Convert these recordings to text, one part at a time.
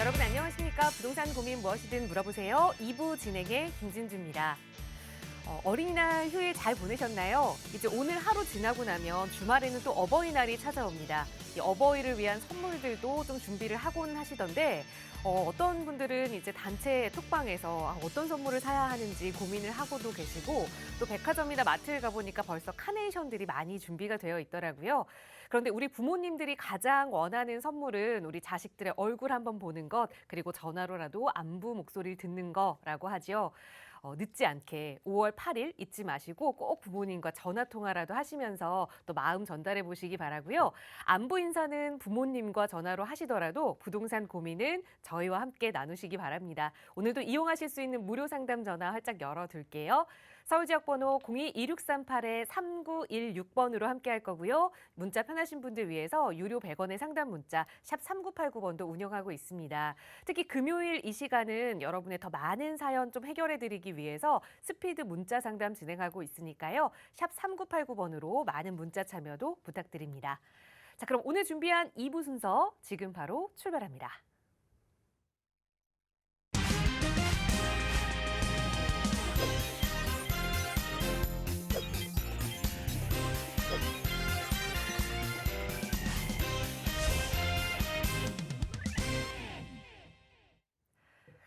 여러분 안녕하십니까? 부동산 고민 무엇이든 물어보세요. 2부 진행의 김진주입니다. 어린이날 휴일 잘 보내셨나요? 이제 오늘 하루 지나고 나면 주말에는 또 어버이날이 찾아옵니다. 이 어버이를 위한 선물들도 좀 준비를 하곤 하시던데 어떤 분들은 이제 단체 톡방에서 어떤 선물을 사야 하는지 고민을 하고도 계시고 또 백화점이나 마트를 가보니까 벌써 카네이션들이 많이 준비가 되어 있더라고요. 그런데 우리 부모님들이 가장 원하는 선물은 우리 자식들의 얼굴 한번 보는 것, 그리고 전화로라도 안부 목소리를 듣는 거라고 하죠. 늦지 않게 5월 8일 잊지 마시고 꼭 부모님과 전화 통화라도 하시면서 또 마음 전달해 보시기 바라고요. 안부 인사는 부모님과 전화로 하시더라도 부동산 고민은 저희와 함께 나누시기 바랍니다. 오늘도 이용하실 수 있는 무료 상담 전화 활짝 열어둘게요. 서울 지역 번호 02-2638-3916번으로 함께 할 거고요. 문자 편하신 분들 위해서 유료 100원의 상담 문자 샵 3989번도 운영하고 있습니다. 특히 금요일 이 시간은 여러분의 더 많은 사연 좀 해결해 드리기 위해서 스피드 문자 상담 진행하고 있으니까요. 샵 3989번으로 많은 문자 참여도 부탁드립니다. 자, 그럼 오늘 준비한 2부 순서 지금 바로 출발합니다.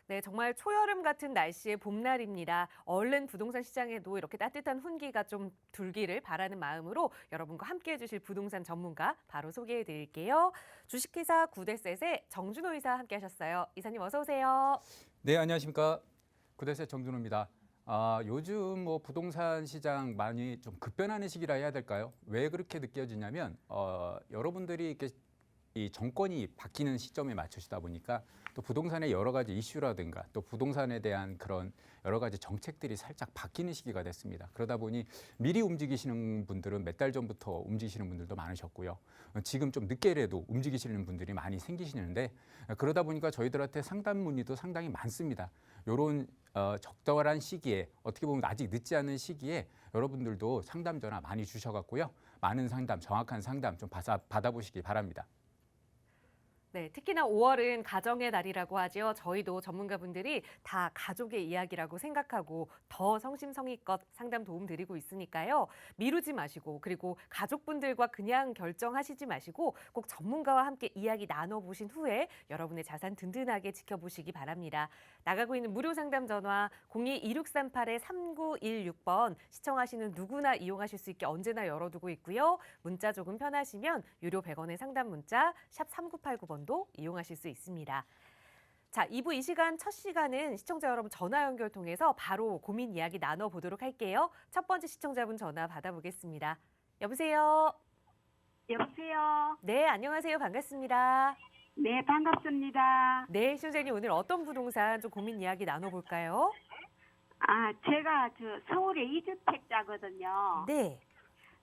네, 정말 초여름 같은 날씨의 봄날입니다. 얼른 부동산 시장에도 이렇게 따뜻한 훈기가 좀 돌기를 바라는 마음으로 여러분과 함께해 주실 부동산 전문가 바로 소개해 드릴게요. 주식회사 구대셋의 정준호 이사 함께 하셨어요. 이사님 어서 오세요. 네, 안녕하십니까. 구대셋 정준호입니다. 요즘 뭐 부동산 시장 많이 좀 급변하는 시기라 해야 될까요? 왜 그렇게 느껴지냐면 여러분들이 이렇게 이 정권이 바뀌는 시점에 맞추시다 보니까 또 부동산의 여러 가지 이슈라든가 또 부동산에 대한 그런 여러 가지 정책들이 살짝 바뀌는 시기가 됐습니다. 그러다 보니 미리 움직이시는 분들은 몇 달 전부터 움직이시는 분들도 많으셨고요. 지금 좀 늦게라도 움직이시는 분들이 많이 생기시는데 그러다 보니까 저희들한테 상담 문의도 상당히 많습니다. 이런 적절한 시기에 어떻게 보면 아직 늦지 않은 시기에 여러분들도 상담 전화 많이 주셔갖고요. 많은 상담, 정확한 상담 좀 받아보시기 바랍니다. 네, 특히나 5월은 가정의 달이라고 하죠. 저희도 전문가분들이 다 가족의 이야기라고 생각하고 더 성심성의껏 상담 도움 드리고 있으니까요. 미루지 마시고 그리고 가족분들과 그냥 결정하시지 마시고 꼭 전문가와 함께 이야기 나눠보신 후에 여러분의 자산 든든하게 지켜보시기 바랍니다. 나가고 있는 무료 상담 전화 02-2638-3916번 시청하시는 누구나 이용하실 수 있게 언제나 열어두고 있고요. 문자 조금 편하시면 유료 100원의 상담 문자 샵 3989번 도 이용하실 수 있습니다. 자, 2부 이 시간 첫 시간은 시청자 여러분 전화 연결 통해서 바로 고민 이야기 나눠보도록 할게요. 첫 번째 시청자분 전화 받아보겠습니다. 여보세요? 여보세요? 네, 안녕하세요. 반갑습니다. 네, 반갑습니다. 네, 시청자님 오늘 어떤 부동산 좀 고민 이야기 나눠볼까요? 제가 서울의 2주택자거든요. 네.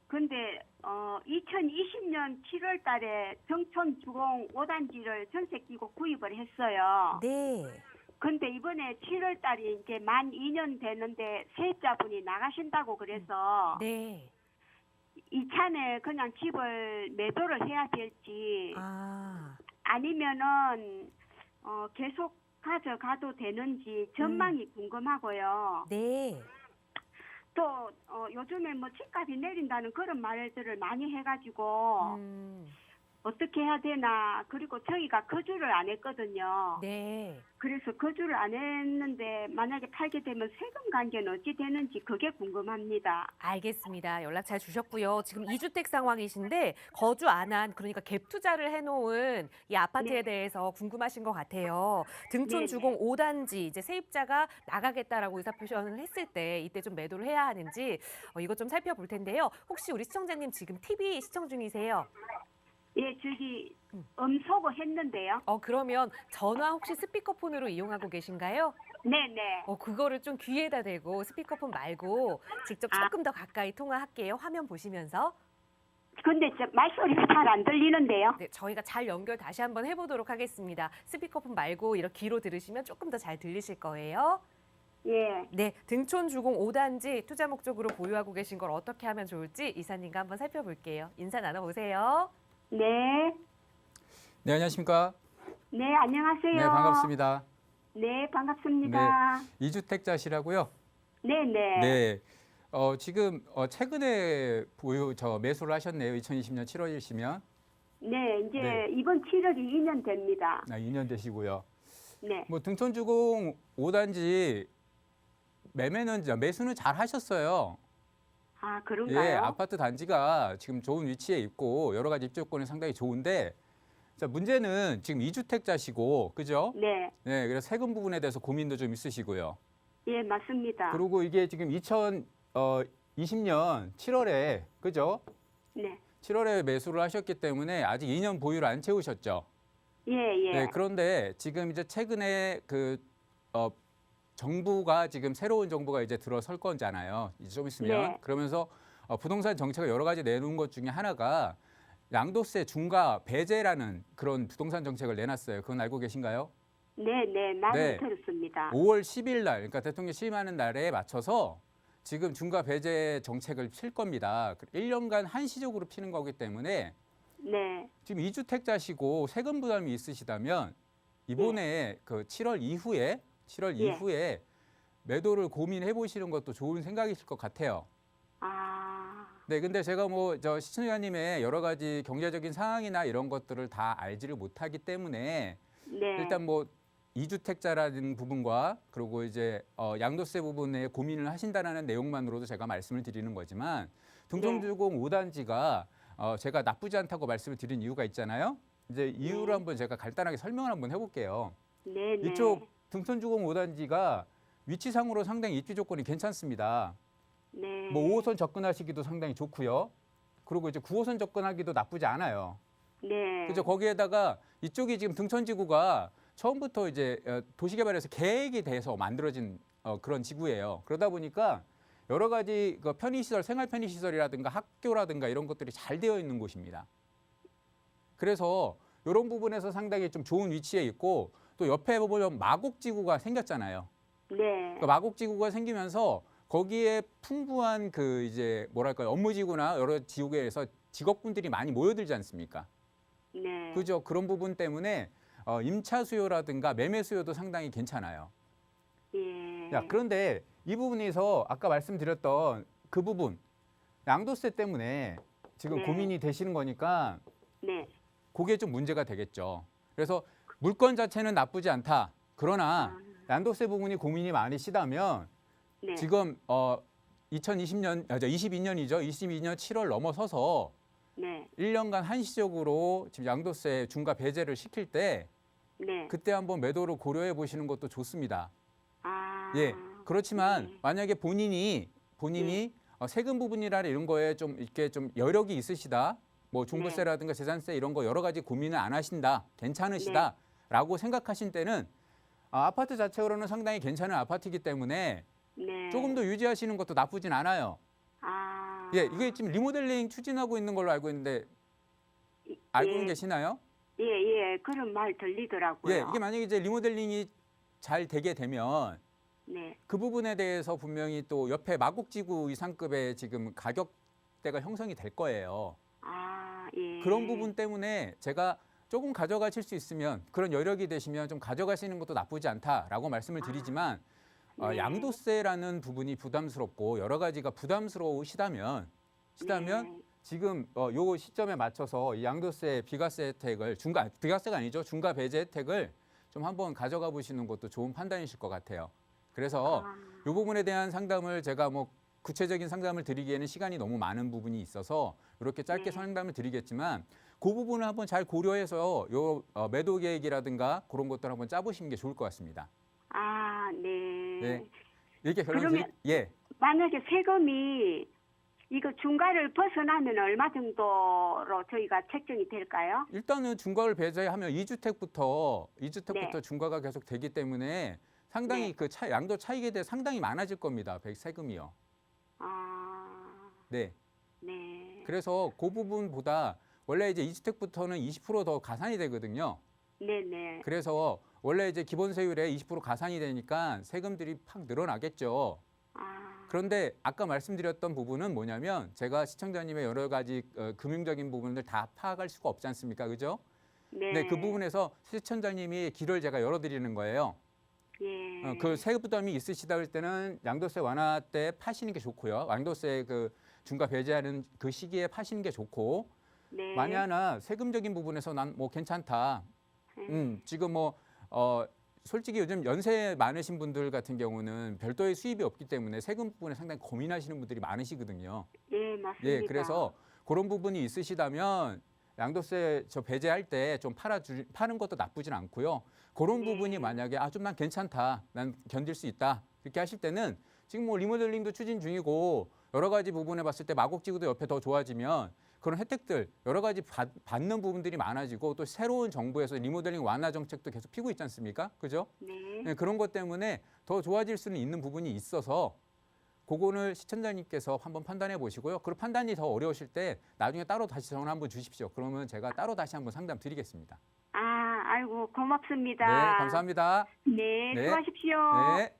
근데 2020년 7월 달에 정촌주공 5단지를 전세 끼고 구입을 했어요. 네. 근데 이번에 7월 달이 이제 만 2년 되는데 세입자분이 나가신다고 그래서 네. 이참에 그냥 집을 매도를 해야 될지 아니면은 계속 가져가도 되는지 전망이 궁금하고요. 네. 또 요즘에 뭐 집값이 내린다는 그런 말들을 많이 해가지고 어떻게 해야 되나. 그리고 저희가 거주를 안 했거든요. 네. 그래서 거주를 안 했는데 만약에 팔게 되면 세금 관계는 어찌 되는지 그게 궁금합니다. 알겠습니다. 연락 잘 주셨고요. 지금 2주택 상황이신데 거주 안 한, 그러니까 갭 투자를 해놓은 이 아파트에 네. 대해서 궁금하신 것 같아요. 등촌 네네. 주공 5단지 이제 세입자가 나가겠다라고 의사 표현을 했을 때 이때 좀 매도를 해야 하는지 이것 좀 살펴볼 텐데요. 혹시 우리 시청자님 지금 TV 시청 중이세요? 예, 저기 음소거 했는데요. 그러면 전화 혹시 스피커폰으로 이용하고 계신가요? 네네. 그거를 좀 귀에다 대고 스피커폰 말고 직접 조금 더 가까이 통화할게요. 화면 보시면서. 근데 말소리가 잘 안 들리는데요. 네, 저희가 잘 연결 다시 한번 해보도록 하겠습니다. 스피커폰 말고 이렇게 귀로 들으시면 조금 더 잘 들리실 거예요. 예. 네, 등촌 주공 5단지 투자 목적으로 보유하고 계신 걸 어떻게 하면 좋을지 이사님과 한번 살펴볼게요. 인사 나눠보세요. 네. 네, 안녕하십니까. 네, 안녕하세요. 네, 반갑습니다. 네, 반갑습니다. 이주택자시라고요? 네, 네. 네. 지금 최근에 매수를 하셨네요. 2020년 7월이시면. 네, 이제 네. 이번 7월이 2년 됩니다. 2년 되시고요. 네. 뭐 등촌주공 5단지 매수는 잘 하셨어요. 아, 예, 그런가요? 아파트 단지가 지금 좋은 위치에 있고 여러 가지 입지 조건이 상당히 좋은데 자, 문제는 지금 2주택자시고 그죠? 네. 네, 그래서 세금 부분에 대해서 고민도 좀 있으시고요. 예, 맞습니다. 그리고 이게 지금 2020년 7월에 그죠? 네. 7월에 매수를 하셨기 때문에 아직 2년 보유를 안 채우셨죠. 예, 예. 네, 그런데 지금 이제 최근에 정부가 지금 새로운 정부가 이제 들어설 거잖아요. 이제 좀 있으면. 네. 그러면서 부동산 정책을 여러 가지 내놓은 것 중에 하나가 양도세 중과 배제라는 그런 부동산 정책을 내놨어요. 그건 알고 계신가요? 네, 네. 많이 네. 들었습니다. 5월 10일 날, 그러니까 대통령 취임하는 날에 맞춰서 지금 중과 배제 정책을 필 겁니다. 1년간 한시적으로 피는 거기 때문에 네. 지금 2주택자시고 세금 부담이 있으시다면 이번에 그 7월 이후에 예. 매도를 고민해 보시는 것도 좋은 생각이실 것 같아요. 아, 네, 근데 제가 시청자님의 여러 가지 경제적인 상황이나 이런 것들을 다 알지를 못하기 때문에 네. 일단 2주택자라는 부분과 그리고 이제 양도세 부분에 고민을 하신다는 내용만으로도 제가 말씀을 드리는 거지만 등촌주공 5단지가 제가 나쁘지 않다고 말씀을 드린 이유가 있잖아요. 이제 이유를 한번 제가 간단하게 설명을 한번 해볼게요. 네, 네. 이쪽 등촌주공 5단지가 위치상으로 상당히 입지 조건이 괜찮습니다. 네. 5호선 접근하시기도 상당히 좋고요. 그리고 이제 9호선 접근하기도 나쁘지 않아요. 네. 그죠? 거기에다가 이쪽이 지금 등촌지구가 처음부터 이제 도시개발에서 계획이 돼서 만들어진 그런 지구예요. 그러다 보니까 여러 가지 편의시설, 생활 편의시설이라든가 학교라든가 이런 것들이 잘 되어 있는 곳입니다. 그래서 이런 부분에서 상당히 좀 좋은 위치에 있고 또 옆에 보면 마곡지구가 생겼잖아요. 네. 그 마곡지구가 생기면서 거기에 풍부한 업무지구나 여러 지구에서 직업군들이 많이 모여들지 않습니까? 네. 그죠? 그런 부분 때문에 임차 수요라든가 매매 수요도 상당히 괜찮아요. 예. 야, 그런데 이 부분에서 아까 말씀드렸던 그 부분 양도세 때문에 지금 네. 고민이 되시는 거니까 네. 그게 좀 문제가 되겠죠. 그래서 물건 자체는 나쁘지 않다. 그러나 양도세 부분이 고민이 많으시다면 네. 지금 22년이죠. 22년 7월 넘어서서 네. 1년간 한시적으로 지금 양도세 중과 배제를 시킬 때 네. 그때 한번 매도를 고려해 보시는 것도 좋습니다. 아. 예. 그렇지만 네. 만약에 본인이 세금 부분이나 이런 거에 좀 이렇게 좀 여력이 있으시다. 종부세라든가 재산세 이런 거 여러 가지 고민을 안 하신다. 괜찮으시다라고 생각하신 때는 아파트 자체로는 상당히 괜찮은 아파트이기 때문에 네. 조금 더 유지하시는 것도 나쁘진 않아요. 아. 예, 이게 지금 리모델링 추진하고 있는 걸로 알고 있는데 알고는 계시나요? 예, 예. 그런 말 들리더라고요. 예, 이게 만약에 이제 리모델링이 잘 되게 되면 네. 그 부분에 대해서 분명히 또 옆에 마곡지구 이상급의 지금 가격대가 형성이 될 거예요. 아, 예. 그런 부분 때문에 제가 조금 가져가실 수 있으면 그런 여력이 되시면 좀 가져가시는 것도 나쁘지 않다라고 말씀을 드리지만 네. 양도세라는 부분이 부담스럽고 여러 가지가 부담스러우시다면 네. 지금 요 시점에 맞춰서 이 양도세 비과세 혜택을 비과세가 아니죠. 중과 배제 혜택을 좀 한번 가져가 보시는 것도 좋은 판단이실 것 같아요. 그래서 이 부분에 대한 상담을 제가 구체적인 상담을 드리기에는 시간이 너무 많은 부분이 있어서 이렇게 짧게 상담을 드리겠지만 그 부분을 한번 잘 고려해서 요 매도 계획이라든가 그런 것들 한번 짜보시는 게 좋을 것 같습니다. 아, 네. 네. 이렇게 그러면 예. 만약에 세금이 이거 중과를 벗어나면 얼마 정도로 저희가 책정이 될까요? 일단은 중과를 배제하면 2주택부터 네. 중과가 계속 되기 때문에 상당히 네. 양도 차익에 대해 상당히 많아질 겁니다. 세금이요. 아, 네. 네. 그래서 그 부분보다 원래 이제 2주택부터는 20% 더 가산이 되거든요. 네네. 그래서 원래 이제 기본세율에 20% 가산이 되니까 세금들이 팍 늘어나겠죠. 아, 그런데 아까 말씀드렸던 부분은 뭐냐면 제가 시청자님의 여러 가지 금융적인 부분을 다 파악할 수가 없지 않습니까? 그죠? 네. 네, 그 부분에서 시청자님이 길을 제가 열어드리는 거예요. 예. 그 세금 부담이 있으시다 할 때는 양도세 완화 때 파시는 게 좋고요. 양도세 그 중과 배제하는 그 시기에 파시는 게 좋고, 네. 만약에 세금적인 부분에서 난 뭐 괜찮다. 지금 뭐 솔직히 요즘 연세 많으신 분들 같은 경우는 별도의 수입이 없기 때문에 세금 부분에 상당히 고민하시는 분들이 많으시거든요. 예, 맞습니다. 예, 그래서 그런 부분이 있으시다면 양도세 저 배제할 때 좀 파는 것도 나쁘진 않고요. 그런 네. 부분이 만약에 좀 난 괜찮다, 난 견딜 수 있다 이렇게 하실 때는 지금 뭐 리모델링도 추진 중이고 여러 가지 부분에 봤을 때 마곡지구도 옆에 더 좋아지면 그런 혜택들 여러 가지 받는 부분들이 많아지고 또 새로운 정부에서 리모델링 완화 정책도 계속 피고 있지 않습니까? 그죠? 네. 네, 그런 것 때문에 더 좋아질 수는 있는 부분이 있어서 그거는 시청자님께서 한번 판단해 보시고요. 그리고 판단이 더 어려우실 때 나중에 따로 다시 전화 한번 주십시오. 그러면 제가 따로 다시 한번 상담 드리겠습니다. 아이고, 고맙습니다. 네, 감사합니다. 네, 네. 수고하십시오. 네.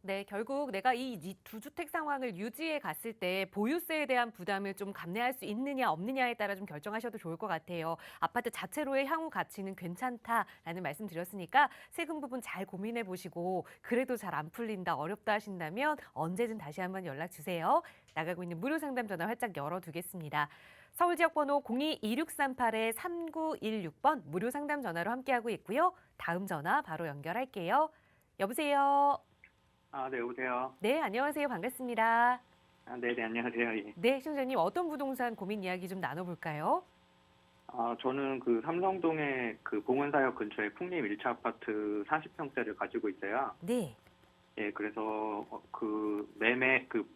네, 결국 내가 이 두주택 상황을 유지해 갔을 때 보유세에 대한 부담을 좀 감내할 수 있느냐 없느냐에 따라 좀 결정하셔도 좋을 것 같아요. 아파트 자체로의 향후 가치는 괜찮다라는 말씀 드렸으니까 세금 부분 잘 고민해 보시고 그래도 잘 안 풀린다, 어렵다 하신다면 언제든 다시 한번 연락 주세요. 나가고 있는 무료 상담 전화 활짝 열어두겠습니다. 서울 지역 번호 02-2638-3916번 무료 상담 전화로 함께하고 있고요. 다음 전화 바로 연결할게요. 여보세요. 네, 여보세요. 네, 안녕하세요. 반갑습니다. 네, 안녕하세요. 예. 네, 시청자님 어떤 부동산 고민 이야기 좀 나눠볼까요? 저는 그 삼성동의 그 봉은사역 근처에 풍림 1차 아파트 40평대를 가지고 있어요. 네. 예, 그래서 그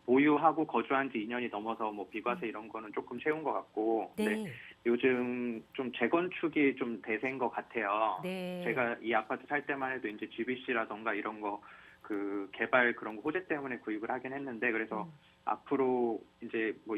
보유하고 거주한 지 2년이 넘어서 뭐 비과세 이런 거는 조금 채운 것 같고, 네. 요즘 좀 재건축이 좀 대세인 것 같아요. 네. 제가 이 아파트 살 때만 해도 이제 GBC라던가 이런 거 그 개발 그런 거 호재 때문에 구입을 하긴 했는데, 그래서 앞으로 이제 뭐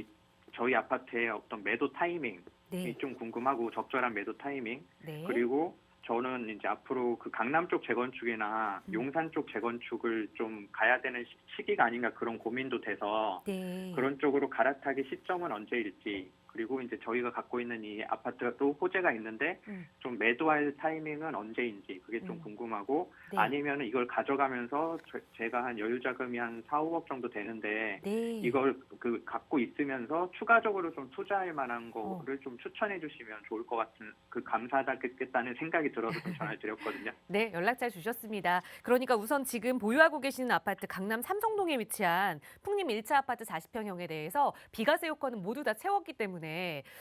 저희 아파트의 어떤 매도 타이밍이 네. 좀 궁금하고, 적절한 매도 타이밍, 네. 그리고 저는 이제 앞으로 그 강남 쪽 재건축이나 용산 쪽 재건축을 좀 가야 되는 시기가 아닌가 그런 고민도 돼서 네. 그런 쪽으로 갈아타기 시점은 언제일지, 그리고 이제 저희가 갖고 있는 이 아파트도 호재가 있는데 좀 매도할 타이밍은 언제인지 그게 좀 궁금하고, 네. 아니면 이걸 가져가면서 제가 한 여유 자금이 한 4, 5억 정도 되는데 네. 이걸 그 갖고 있으면서 추가적으로 좀 투자할 만한 거를 좀 추천해 주시면 좋을 것 같은, 그 감사하겠다는 생각이 들어서 좀 전화를 드렸거든요. 네, 연락잘 주셨습니다. 그러니까 우선 지금 보유하고 계시는 아파트 강남 삼성동에 위치한 풍림 1차 아파트 40평형에 대해서 비과세 요건은 모두 다 채웠기 때문에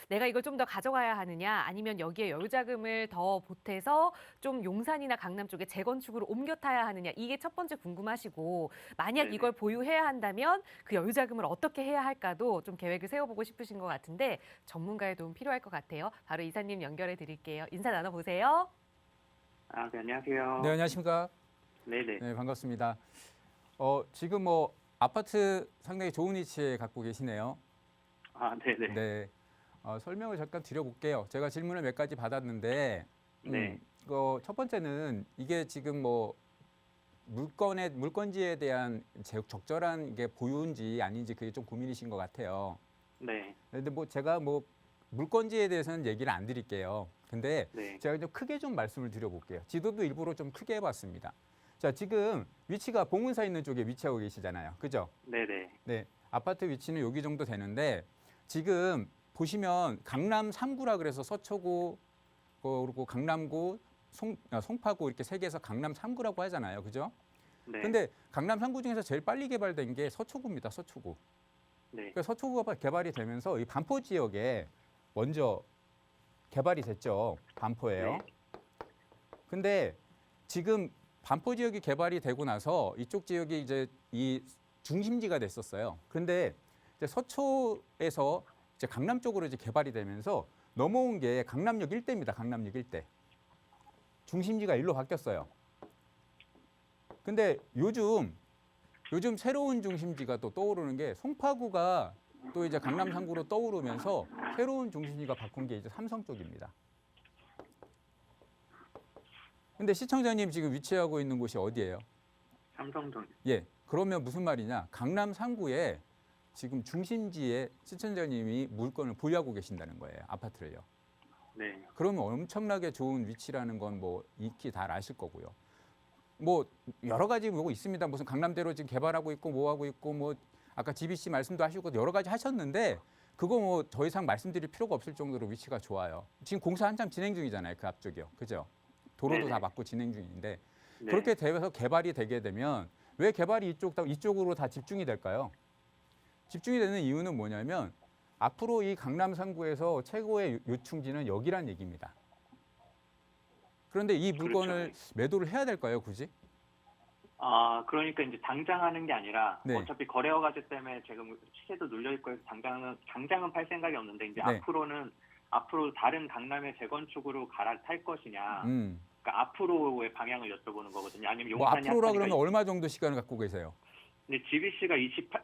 내가 이걸 좀 더 가져가야 하느냐, 아니면 여기에 여유자금을 더 보태서 좀 용산이나 강남 쪽에 재건축으로 옮겨 타야 하느냐, 이게 첫 번째 궁금하시고, 만약 네네. 이걸 보유해야 한다면 그 여유자금을 어떻게 해야 할까도 좀 계획을 세워보고 싶으신 것 같은데 전문가의 도움 필요할 것 같아요. 바로 이사님 연결해 드릴게요. 인사 나눠보세요. 네, 안녕하세요. 네, 안녕하십니까? 네네. 네, 반갑습니다. 지금 뭐 아파트 상당히 좋은 위치에 갖고 계시네요. 네네. 네. 설명을 잠깐 드려볼게요. 제가 질문을 몇 가지 받았는데, 네. 첫 번째는 이게 지금 뭐 물건지에 대한 적절한 게 보유인지 아닌지 그게 좀 고민이신 것 같아요. 네. 근데 뭐 제가 뭐 물건지에 대해서는 얘기를 안 드릴게요. 근데 네. 제가 좀 크게 좀 말씀을 드려볼게요. 지도도 일부러 좀 크게 해봤습니다. 자, 지금 위치가 봉은사 있는 쪽에 위치하고 계시잖아요. 그죠? 네네. 네. 아파트 위치는 여기 정도 되는데 지금 보시면 강남 3구라 그래서 서초구 그리고 강남구 송파구 이렇게 세 개에서 강남 3구라고 하잖아요. 그죠? 네. 근데 강남 3구 중에서 제일 빨리 개발된 게 서초구입니다. 서초구. 네. 그러니까 서초구가 개발이 되면서 이 반포 지역에 먼저 개발이 됐죠. 반포예요. 네. 근데 지금 반포 지역이 개발이 되고 나서 이쪽 지역이 이제 이 중심지가 됐었어요. 그런데 이제 서초에서 이제 강남 쪽으로 이제 개발이 되면서 넘어온 게 강남역 일대입니다. 강남역 일대. 중심지가 일로 바뀌었어요. 근데 요즘 새로운 중심지가 또 떠오르는 게 송파구가 또 이제 강남 3구로 떠오르면서 새로운 중심지가 바꾼 게 이제 삼성 쪽입니다. 근데 시청자님 지금 위치하고 있는 곳이 어디예요? 삼성동. 예. 그러면 무슨 말이냐? 강남 3구에 지금 중심지에 시청자님이 물건을 보유하고 계신다는 거예요. 아파트를요. 네. 그러면 엄청나게 좋은 위치라는 건 뭐 익히 다 아실 거고요. 뭐 여러 가지 뭐 있습니다. 무슨 강남대로 지금 개발하고 있고 뭐 하고 있고 뭐 아까 GBC 말씀도 하시고 여러 가지 하셨는데 그거 뭐 더 이상 말씀드릴 필요가 없을 정도로 위치가 좋아요. 지금 공사 한참 진행 중이잖아요. 그 앞쪽이요. 그죠? 도로도 네네. 다 막고 진행 중인데 네. 그렇게 돼서 개발이 되게 되면 왜 개발이 이쪽으로 다 집중이 될까요? 집중이 되는 이유는 뭐냐면 앞으로 이 강남 3구에서 최고의 요충지는 여기란 얘기입니다. 그런데 이 물건을 그렇죠. 매도를 해야 될까요, 굳이? 그러니까 이제 당장 하는 게 아니라 네. 어차피 거래허 가제 때문에 지금 시세도 눌려 있고 해서 당장은 팔 생각이 없는데 이제 네. 앞으로 다른 강남의 재건축으로 갈아탈 것이냐. 그러니까 앞으로의 방향을 여쭤보는 거거든요. 아니면 뭐 용산이 앞으로라 핫하니까 그러면 얼마 정도 시간을 갖고 계세요? 근데 GBC가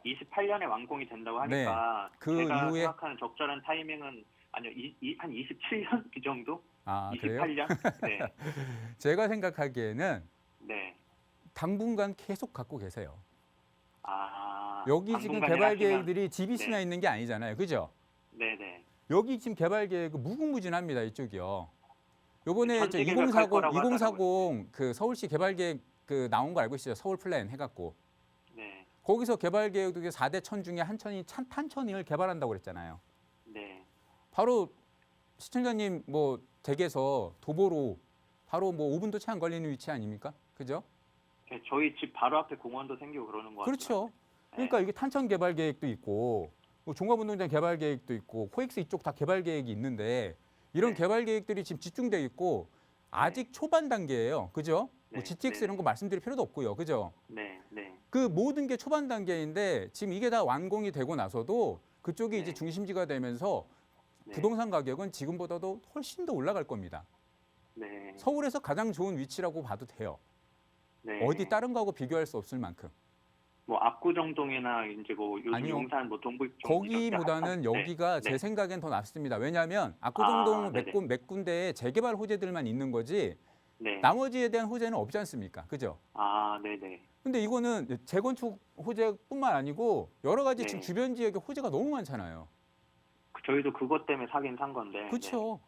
28년에 완공이 된다고 하니까 네. 그 제가 이후에 생각하는 적절한 타이밍은 아니요, 한 27년 이 정도? 아, 그래요? 28년? 네. 제가 생각하기에는 네. 당분간 계속 갖고 계세요. 여기 지금 당분간이라 개발 하시면- 계획들이 GBC나 네. 있는 게 아니잖아요. 그죠? 네, 네. 여기 지금 개발 계획 무궁무진합니다. 이쪽이요. 요번에 저 전체 계획할 2040 거라고 2040 그 서울시 개발 계획 그 나온 거 알고 있어요. 서울 플랜 해 갖고. 네. 거기서 개발 계획도 4대 천 중에 한 천이 탄천을 개발한다고 그랬잖아요. 네. 바로 시청자님 뭐 댁에서 도보로 바로 뭐 5분도 채 안 걸리는 위치 아닙니까? 그죠? 네, 저희 집 바로 앞에 공원도 생기고 그러는 거 같아요. 그렇죠. 그러니까 이게 탄천 개발 계획도 있고 뭐 종합운동장 개발 계획도 있고 코엑스 이쪽 다 개발 계획이 있는데 이런 네. 개발 계획들이 지금 집중돼 있고 아직 초반 단계예요. 그죠? 뭐 네, GTX 네. 이런 거 말씀드릴 필요도 없고요. 그죠? 네, 네. 그 모든 게 초반 단계인데 지금 이게 다 완공이 되고 나서도 그쪽이 네. 이제 중심지가 되면서 네. 부동산 가격은 지금보다도 훨씬 더 올라갈 겁니다. 네. 서울에서 가장 좋은 위치라고 봐도 돼요. 네. 어디 다른 거하고 비교할 수 없을 만큼. 뭐 압구정동이나 이제 뭐 요즘 아니요. 용산 뭐 동부 쪽 거기보다는 이렇게 여기가 네. 제 생각엔 더 낫습니다. 왜냐하면 압구정동 네네. 몇 군데에 재개발 호재들만 있는 거지 네. 나머지에 대한 호재는 없지 않습니까? 그죠? 네, 네. 근데 이거는 재건축 호재뿐만 아니고 여러 가지 네. 지금 주변 지역에 호재가 너무 많잖아요. 저희도 그것 때문에 사긴 산 건데. 그렇죠.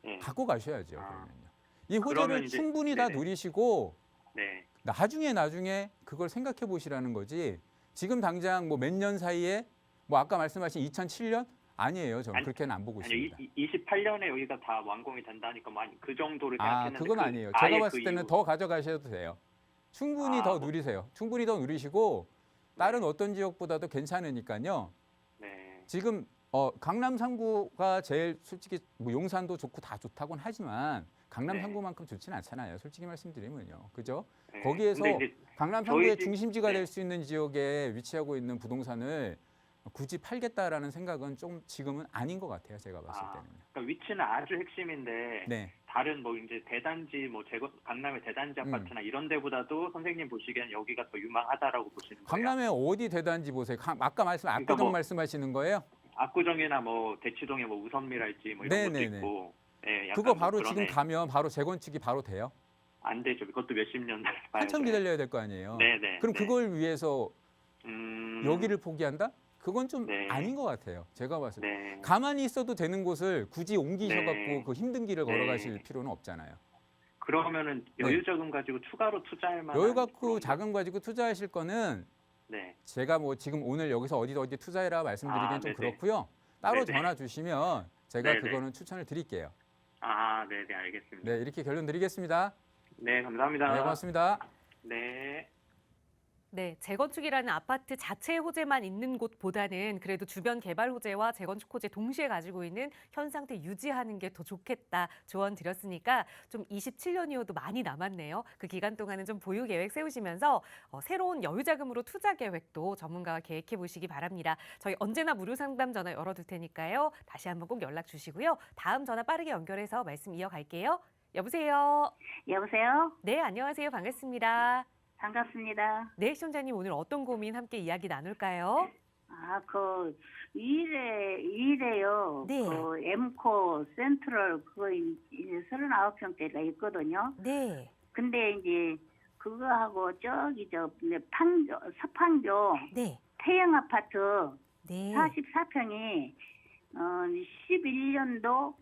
네. 갖고 가셔야죠. 아. 그러면요. 이 그러면 호재를 이제- 충분히 다 네네. 누리시고 네. 나중에 그걸 생각해 보시라는 거지. 지금 당장 뭐 몇 년 사이에 뭐 아까 말씀하신 2007년 아니에요. 저는 아니, 그렇게는 안 보고 아니요, 있습니다. 28년에 여기가 다 완공이 된다니까 그 정도를 아, 생각했는데 그건 아니에요. 아예 제가 봤을 그 때는 이후- 더 가져가셔도 돼요. 충분히 더 뭐- 누리세요. 충분히 더 누리시고 다른 어떤 지역보다도 괜찮으니까요. 네. 지금 강남 3구가 제일 솔직히 뭐 용산도 좋고 다 좋다고는 하지만 강남 네. 3구만큼 좋지는 않잖아요. 솔직히 말씀드리면요. 그죠? 네. 거기에서 근데 이제 강남 저희 3구의 집- 중심지가 네. 될 수 있는 지역에 위치하고 있는 부동산을 굳이 팔겠다라는 생각은 좀 지금은 아닌 것 같아요. 제가 봤을 때는요. 그러니까 위치는 아주 핵심인데 네. 다른 뭐 이제 대단지 뭐 강남의 대단지 아파트나 이런 데보다도 선생님 보시기엔 여기가 더 유망하다라고 보시는 거예요. 강남에 어디 대단지 보세요? 아까 압구정 그러니까 뭐- 말씀하시는 거예요? 압구정이나 뭐 대치동에 뭐 우선미랄지 뭐 이런 네네네. 것도 있고. 네, 약간 그거 뭐 바로 그런 지금 애. 가면 바로 재건축이 바로 돼요? 안 되죠. 그것도 몇십 년 봐야죠. 한참 기다려야 될 거 아니에요. 네네. 그럼 네. 그걸 위해서 여기를 포기한다? 그건 좀 네. 아닌 것 같아요. 제가 봤을 때. 네. 가만히 있어도 되는 곳을 굳이 옮기셔갖고 네. 그 힘든 길을 네. 걸어가실 필요는 없잖아요. 그러면은 여유 자금 가지고 추가로 투자할 만한 여유 갖고 그런 자금 가지고 투자하실 거는 네. 제가 뭐 지금 오늘 여기서 어디 투자해라 말씀드리기는 좀 네네. 그렇고요. 따로 네네. 전화 주시면 제가 네네. 그거는 추천을 드릴게요. 네네, 알겠습니다. 네, 이렇게 결론 드리겠습니다. 네, 감사합니다. 네, 고맙습니다. 네. 네, 재건축이라는 아파트 자체의 호재만 있는 곳보다는 그래도 주변 개발 호재와 재건축 호재 동시에 가지고 있는 현 상태 유지하는 게 더 좋겠다 조언 드렸으니까 좀 27년이어도 많이 남았네요. 그 기간 동안은 좀 보유 계획 세우시면서 새로운 여유 자금으로 투자 계획도 전문가와 계획해 보시기 바랍니다. 저희 언제나 무료 상담 전화 열어둘 테니까요. 다시 한번 꼭 연락 주시고요. 다음 전화 빠르게 연결해서 말씀 이어갈게요. 여보세요. 여보세요? 네, 안녕하세요. 반갑습니다. 반갑습니다. 네, 시청자님 오늘 어떤 고민 함께 이야기 나눌까요? 이래요. 네. 그 엠코 센트럴 그거 이제 39평대가 있거든요. 네. 근데 이제 그거하고 저기 서판교 네. 태영 아파트 네. 44평이 11년도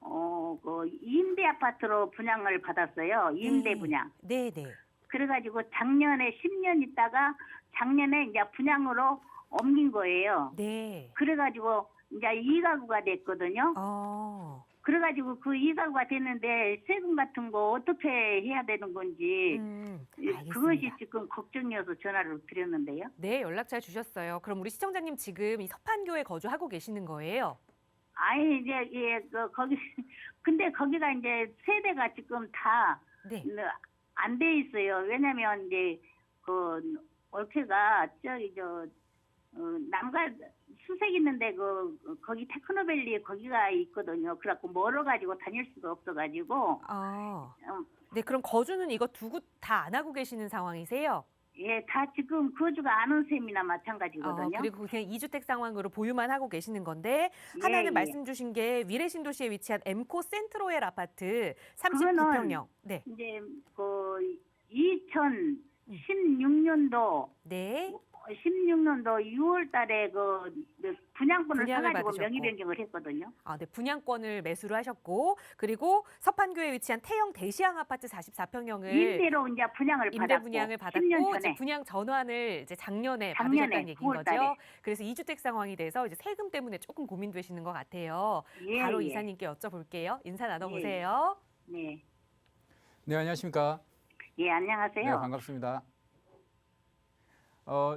그 임대 아파트로 분양을 받았어요. 임대 네. 분양. 네네. 그래가지고 작년에 10년 있다가 작년에 이제 분양으로 옮긴 거예요. 네. 그래가지고 이제 2가구가 됐거든요. 그래가지고 그 2가구가 됐는데 세금 같은 거 어떻게 해야 되는 건지 알겠습니다. 그것이 지금 걱정이어서 전화를 드렸는데요. 네, 연락 잘 주셨어요. 그럼 우리 시청자님 지금 이 서판교에 거주하고 계시는 거예요? 아니 이제 거기 근데 거기가 이제 세대가 지금 다 네. 안 돼 있어요. 왜냐면 이제 올케가 남가 수색 있는데 거기 테크노밸리 거기가 있거든요. 그래갖고 멀어가지고 다닐 수가 없어가지고. 네, 그럼 거주는 이거 두 곳 다 안 하고 계시는 상황이세요? 예, 다 지금 거주가 않은 셈이나 마찬가지거든요. 그리고 그냥 2주택 상황으로 보유만 하고 계시는 건데 예, 하나는 예. 말씀 주신 게 위례신도시에 위치한 엠코 센트로엘 아파트 그거는 39평형. 네. 이제 2016년도 네. 16년도 6월 달에 분양권을 분양을 사가지고 받으셨고. 명의 변경을 했거든요. 네, 분양권을 매수를 하셨고 그리고 서판교에 위치한 태영 대시양 아파트 44평형을 임대로 이제 분양을 임대 받았고 분양을 10년 받았고 이제 전에. 분양 전환을 이제 작년에 작년에, 받으셨다는 얘기인 9월 달에. 거죠. 그래서 2주택 상황이 돼서 이제 세금 때문에 조금 고민되시는 것 같아요. 예, 바로 예. 이사님께 여쭤볼게요. 인사 나눠보세요. 네. 네, 안녕하십니까? 예, 안녕하세요. 네, 반갑습니다.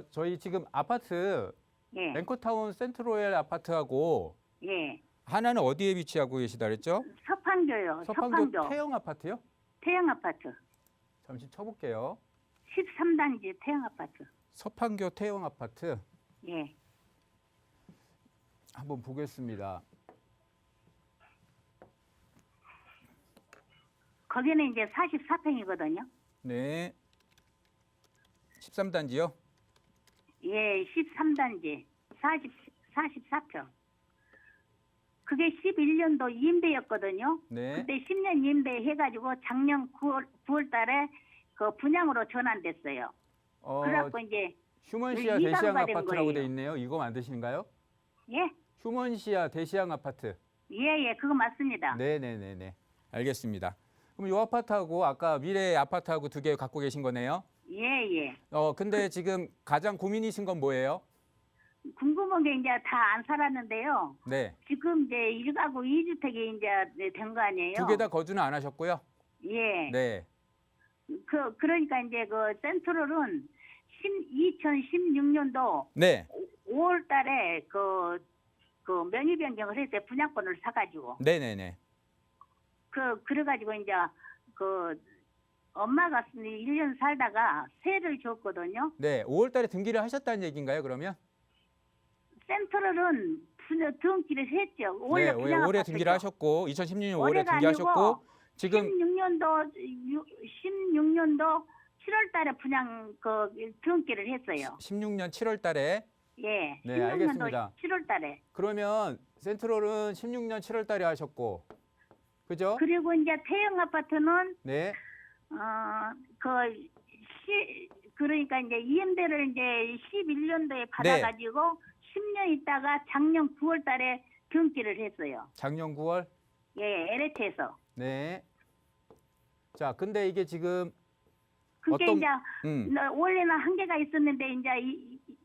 저희 지금 아파트 예. 앵커타운 센트로엘 아파트하고 예. 하나는 어디에 위치하고 계시다 그랬죠? 서판교요. 서판교. 태영 아파트요? 태영 아파트. 잠시 쳐볼게요. 13단지 태영 아파트. 서판교 태영 아파트 예. 한번 보겠습니다. 거기는 이제 44평이거든요. 네. 13단지요? 예, 13단지 44평. 그게 11년도 임대였거든요. 네. 그때 10년 임대 해가지고 작년 9월 달에 분양으로 전환됐어요. 그래갖고 이제 휴먼시아 이사가 대시양 된 아파트라고 거예요. 돼 있네요. 이거 만드시는가요? 예, 휴먼시아 대시양 아파트. 예, 그거 맞습니다. 네네네네. 알겠습니다. 그럼 이 아파트하고 아까 미래 아파트하고 두 개 갖고 계신 거네요? 예. 근데 지금 가장 고민이신 건 뭐예요? 궁금한 게 이제 다 안 살았는데요. 네. 지금 이제 1가구 2주택이 이제 된 거 아니에요? 두 개 다 거주는 안 하셨고요? 예. 네. 그러니까 이제 센트럴은 2016년도 네. 5월 달에 명의 변경을 했어요. 분양권을 사가지고. 네네네. 그래가지고 이제 엄마가 1년 살다가 세를 줬거든요. 네. 5월 달에 등기를 하셨다는 얘기인가요, 그러면? 센트럴은 등기를 했죠. 올해 네, 올해 등기를 하셨고 2016년 5월에 등기하셨고 지금 16년도 7월 달에 분양 등기를 했어요. 16년 7월 달에 예. 네, 16년도 알겠습니다. 7월 달에. 그러면 센트럴은 16년 7월 달에 하셨고 그죠? 그리고 이제 태영 아파트는 네. 그러니까 이제 임대를 이제 11년도에 받아가지고 10년 있다가 작년 9월 달에 등기를 했어요. 작년 9월? 예, LH에서. 네. 자, 근데 이게 지금 그게 어떤- 이제 원래는 한 개가 있었는데 이제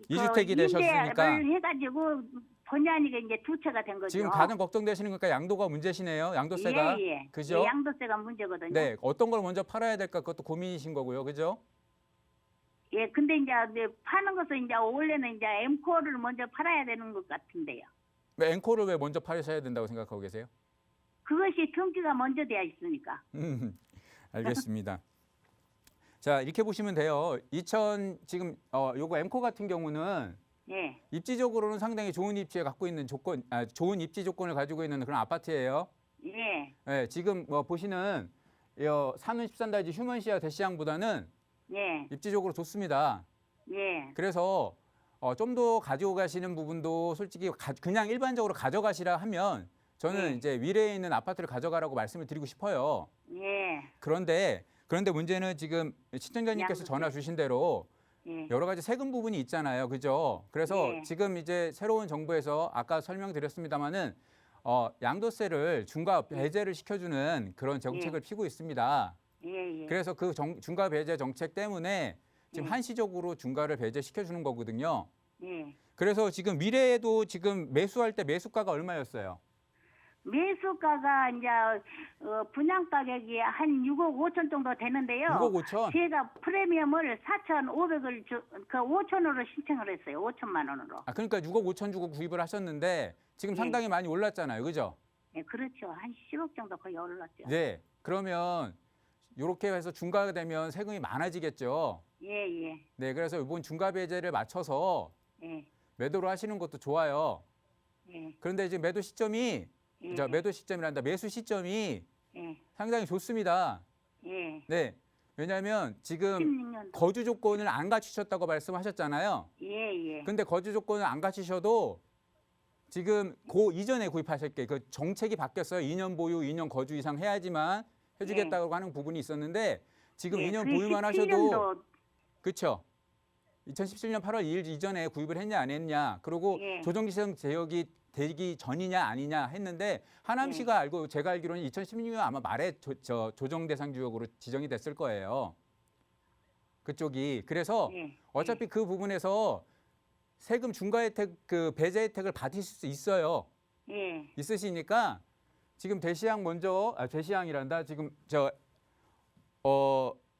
이주택이 되셨으니까. 임대를 해가지고 본의 아니게 이제 두 채가 된 거죠. 지금 가장 걱정되시는 거니까 양도가 문제시네요. 양도세가. 예. 그죠? 예, 양도세가 문제거든요. 네. 어떤 걸 먼저 팔아야 될까 그것도 고민이신 거고요. 그죠? 예, 근데 이제 파는 것은 이제 원래는 이제 엠코를 먼저 팔아야 되는 것 같은데요. 왜 앵콜을 왜 먼저 팔으셔야 된다고 생각하고 계세요? 그것이 등기가 먼저 돼야 있으니까. 알겠습니다. 자, 이렇게 보시면 돼요. 지금 요거 엠코 같은 경우는 예. 입지적으로는 상당히 좋은 입지에 갖고 있는 좋은 입지 조건을 가지고 있는 그런 아파트예요. 예. 네, 지금 보시는 산은 13단지 휴먼시아 대시양보다는 예. 입지적으로 좋습니다. 예. 그래서 좀 더 가지고 가시는 부분도 솔직히 그냥 일반적으로 가져가시라 하면 저는 이제 위례에 있는 아파트를 가져가라고 말씀을 드리고 싶어요. 예. 그런데 문제는 지금 시청자님께서 전화 주신 대로 예. 여러 가지 세금 부분이 있잖아요. 그죠? 그래서 예. 지금 이제 새로운 정부에서 아까 설명드렸습니다마는 양도세를 중과 배제를 시켜주는 그런 정책을 피고 있습니다. 예, 예. 그래서 그 중과 배제 정책 때문에 지금 예. 한시적으로 중과를 배제시켜주는 거거든요. 예. 그래서 지금 미래에도 지금 매수할 때 매수가가 얼마였어요? 매수가가 이제 분양 가격이 한 6억 5천 정도 되는데요. 6억 5천? 제가 프리미엄을 4,500을 그 5천으로 신청을 했어요. 5천만 원으로. 아, 그러니까 6억 5천 주고 구입을 하셨는데 지금 예. 상당히 많이 올랐잖아요. 그죠? 네, 그렇죠. 한 10억 정도 거의 올랐죠. 네. 그러면 이렇게 해서 중과가 되면 세금이 많아지겠죠. 예, 예. 네. 그래서 이번 중과 배제를 맞춰서 예. 매도를 하시는 것도 좋아요. 예. 그런데 지금 매도 시점이 예. 매도 시점이란다. 매수 시점이 예. 상당히 좋습니다. 예. 네. 왜냐하면 지금 16년도. 거주 조건을 안 갖추셨다고 말씀하셨잖아요. 예, 예. 근데 거주 조건을 안 갖추셔도 지금 그 이전에 구입하셨게 그 정책이 바뀌었어요. 2년 보유, 2년 거주 이상 해야지만 해주겠다고 하는 부분이 있었는데 지금 예, 2년 그게 보유만 하셔도 17년도. 그렇죠. 2017년 8월 2일 이전에 구입을 했냐 안 했냐 그리고 예. 조정시장 제역이 되기 전이냐 아니냐 했는데 하남시가 제가 알기로는 2016년 아마 말에 조정 대상 지역으로 지정이 됐을 거예요. 그쪽이. 그래서 예. 어차피 그 부분에서 세금 중과 혜택 그 배제 혜택을 받으실 수 있어요. 예. 있으시니까 지금 대시양 먼저 대시양이란다. 지금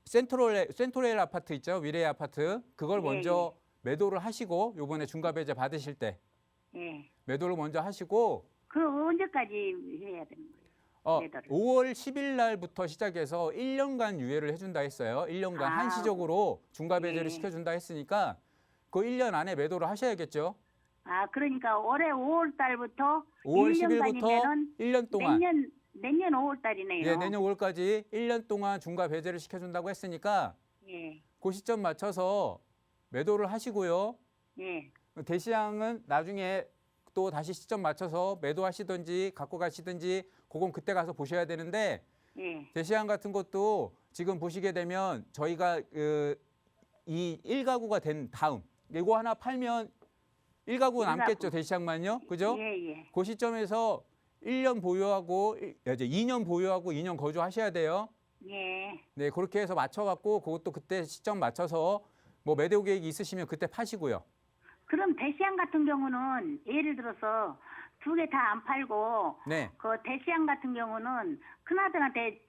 센트럴 아파트 있죠. 미래 아파트. 그걸 예, 먼저 매도를 하시고 요번에 중과 배제 받으실 때 예. 매도를 먼저 하시고 그 언제까지 해야 되는 거예요? 매도를. 5월 10일 날부터 시작해서 1년간 유예를 해준다 했어요. 1년간 아, 한시적으로 중과 배제를 예. 시켜준다 했으니까 그 1년 안에 매도를 하셔야겠죠. 아, 그러니까 올해 5월 달부터 5월 1년간이면은 10일부터 1년 동안 내년 5월 달이네요. 예, 내년 5월까지 1년 동안 중과 배제를 시켜준다고 했으니까 예. 그 시점 맞춰서 매도를 하시고요. 예. 대시양은 나중에 또 다시 시점 맞춰서 매도하시든지 갖고 가시든지 그건 그때 가서 보셔야 되는데 예. 대시양 같은 것도 지금 보시게 되면 저희가 이 1가구가 된 다음 이거 하나 팔면 1가구 남겠죠. 대시양만요. 그죠? 예, 예. 그 시점에서 1년 보유하고 이제 2년 보유하고 2년 거주하셔야 돼요. 예. 네, 그렇게 해서 맞춰갖고 그것도 그때 시점 맞춰서 뭐 매도 계획이 있으시면 그때 파시고요. 그럼 대시양 같은 경우는 예를 들어서 두 개 다 안 팔고 네, 그 대시양 같은 경우는 큰아들한테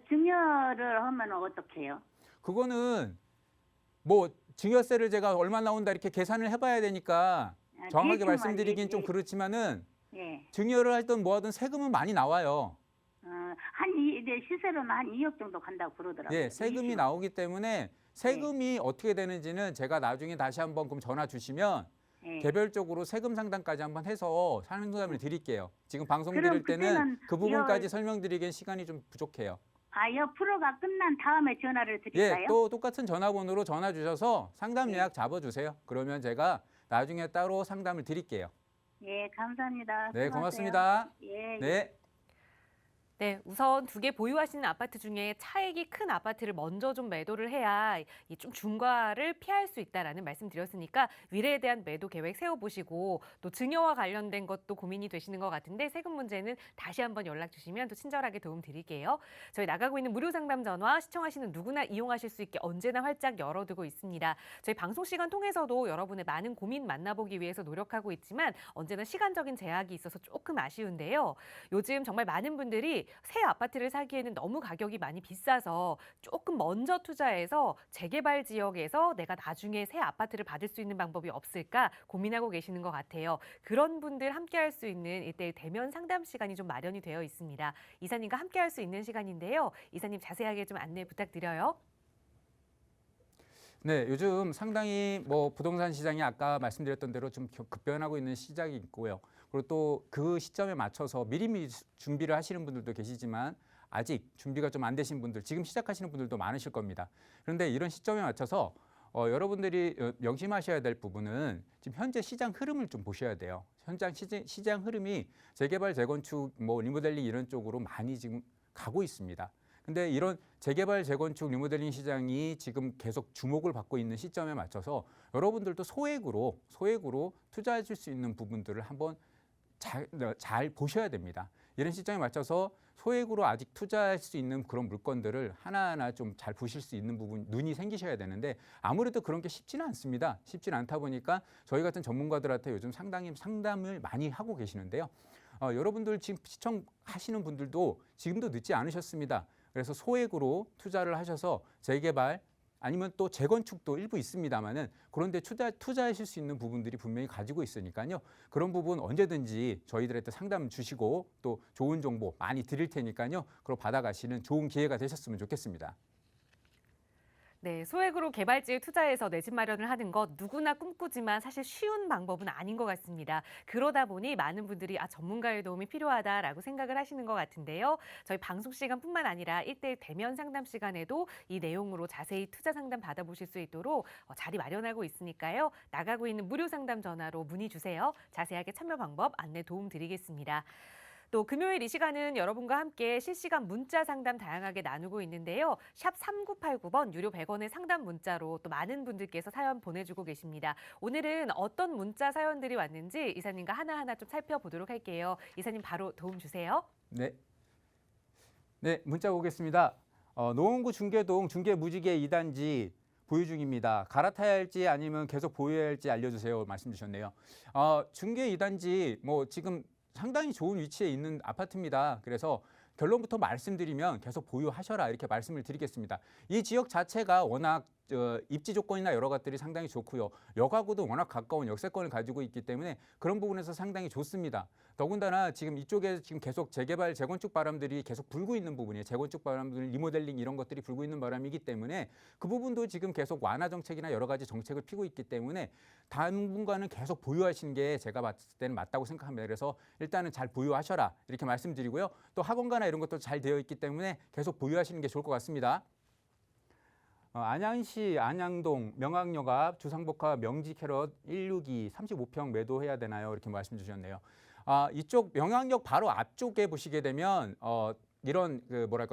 증여를 하면 어떻게 해요? 그거는 뭐 증여세를 제가 얼마 나온다 이렇게 계산을 해봐야 되니까 아, 정확하게 대충만 말씀드리긴 좀 얘기- 그렇지만은 예. 증여를 하든 뭐하든 세금은 많이 나와요. 이제 시세로는 한 2억 정도 간다고 그러더라고요. 예, 세금이 20억. 나오기 때문에 세금이 어떻게 되는지는 제가 나중에 다시 한번 그럼 전화 주시면 예. 개별적으로 세금 상담까지 한번 해서 상담을 드릴게요. 지금 방송 그럼 드릴 때는 그때는 그 부분까지 설명드리기엔 시간이 좀 부족해요. 여 프로가 끝난 다음에 전화를 드릴까요? 예, 또 똑같은 전화번호로 전화 주셔서 상담 예약 잡아주세요. 그러면 제가 나중에 따로 상담을 드릴게요. 예, 감사합니다. 네, 수고하세요. 고맙습니다. 예. 네. 네, 우선 2개 보유하시는 아파트 중에 차익이 큰 아파트를 먼저 좀 매도를 해야 이 좀 중과를 피할 수 있다라는 말씀 드렸으니까 미래에 대한 매도 계획 세워보시고 또 증여와 관련된 것도 고민이 되시는 것 같은데 세금 문제는 다시 한번 연락 주시면 또 친절하게 도움 드릴게요. 저희 나가고 있는 무료 상담 전화 시청하시는 누구나 이용하실 수 있게 언제나 활짝 열어두고 있습니다. 저희 방송 시간 통해서도 여러분의 많은 고민 만나보기 위해서 노력하고 있지만 언제나 시간적인 제약이 있어서 조금 아쉬운데요. 요즘 정말 많은 분들이 새 아파트를 사기에는 너무 가격이 많이 비싸서 조금 먼저 투자해서 재개발 지역에서 내가 나중에 새 아파트를 받을 수 있는 방법이 없을까 고민하고 계시는 것 같아요. 그런 분들 함께할 수 있는 이때 대면 상담 시간이 좀 마련이 되어 있습니다. 이사님과 함께할 수 있는 시간인데요. 이사님 자세하게 좀 안내 부탁드려요. 네, 요즘 상당히 뭐 부동산 시장이 아까 말씀드렸던 대로 좀 급변하고 있는 시장이 있고요. 그리고 또 그 시점에 맞춰서 미리미리 준비를 하시는 분들도 계시지만 아직 준비가 좀 안 되신 분들, 지금 시작하시는 분들도 많으실 겁니다. 그런데 이런 시점에 맞춰서 여러분들이 명심하셔야 될 부분은 지금 현재 시장 흐름을 좀 보셔야 돼요. 현장 시장 흐름이 재개발, 재건축, 뭐 리모델링 이런 쪽으로 많이 지금 가고 있습니다. 근데 이런 재개발, 재건축, 리모델링 시장이 지금 계속 주목을 받고 있는 시점에 맞춰서 여러분들도 소액으로 투자하실 수 있는 부분들을 한번 잘 보셔야 됩니다. 이런 시점에 맞춰서 소액으로 아직 투자할 수 있는 그런 물건들을 하나하나 좀 잘 보실 수 있는 부분 눈이 생기셔야 되는데 아무래도 그런 게 쉽지는 않습니다. 쉽지는 않다 보니까 저희 같은 전문가들한테 요즘 상당히 상담을 많이 하고 계시는데요. 여러분들 지금 시청하시는 분들도 지금도 늦지 않으셨습니다. 그래서 소액으로 투자를 하셔서 재개발 아니면 또 재건축도 일부 있습니다만은 그런데 투자하실 수 있는 부분들이 분명히 가지고 있으니까요. 그런 부분 언제든지 저희들한테 상담 주시고 또 좋은 정보 많이 드릴 테니까요. 그걸 받아가시는 좋은 기회가 되셨으면 좋겠습니다. 네, 소액으로 개발지에 투자해서 내 집 마련을 하는 것 누구나 꿈꾸지만 사실 쉬운 방법은 아닌 것 같습니다. 그러다 보니 많은 분들이 전문가의 도움이 필요하다라고 생각을 하시는 것 같은데요. 저희 방송 시간뿐만 아니라 1:1 대면 상담 시간에도 이 내용으로 자세히 투자 상담 받아보실 수 있도록 자리 마련하고 있으니까요. 나가고 있는 무료 상담 전화로 문의 주세요. 자세하게 참여 방법 안내 도움 드리겠습니다. 또 금요일 이 시간은 여러분과 함께 실시간 문자 상담 다양하게 나누고 있는데요. 샵 3989번 유료 100원의 상담 문자로 또 많은 분들께서 사연 보내주고 계십니다. 오늘은 어떤 문자 사연들이 왔는지 이사님과 하나하나 좀 살펴보도록 할게요. 이사님 바로 도움 주세요. 네, 문자 보겠습니다. 노원구 중계동 중계무지개 2단지 보유 중입니다. 갈아타야 할지 아니면 계속 보유해야 할지 알려주세요. 말씀 주셨네요. 중계 2단지 지금 상당히 좋은 위치에 있는 아파트입니다. 그래서 결론부터 말씀드리면 계속 보유하셔라 이렇게 말씀을 드리겠습니다. 이 지역 자체가 워낙 입지 조건이나 여러 것들이 상당히 좋고요. 역하고도 워낙 가까운 역세권을 가지고 있기 때문에 그런 부분에서 상당히 좋습니다. 더군다나 지금 이쪽에 지금 계속 재개발, 재건축 바람들이 계속 불고 있는 부분이에요. 재건축 바람들, 리모델링 이런 것들이 불고 있는 바람이기 때문에 그 부분도 지금 계속 완화 정책이나 여러 가지 정책을 피고 있기 때문에 당분간은 계속 보유하시는 게 제가 봤을 때는 맞다고 생각합니다. 그래서 일단은 잘 보유하셔라 이렇게 말씀드리고요. 또 학원가나 이런 것도 잘 되어 있기 때문에 계속 보유하시는 게 좋을 것 같습니다. 안양시 안양동 명학역 앞 주상복합 명지 캐럿 162 35평 매도해야 되나요? 이렇게 말씀 주셨네요. 이쪽 명학역 바로 앞쪽에 보시게 되면 이런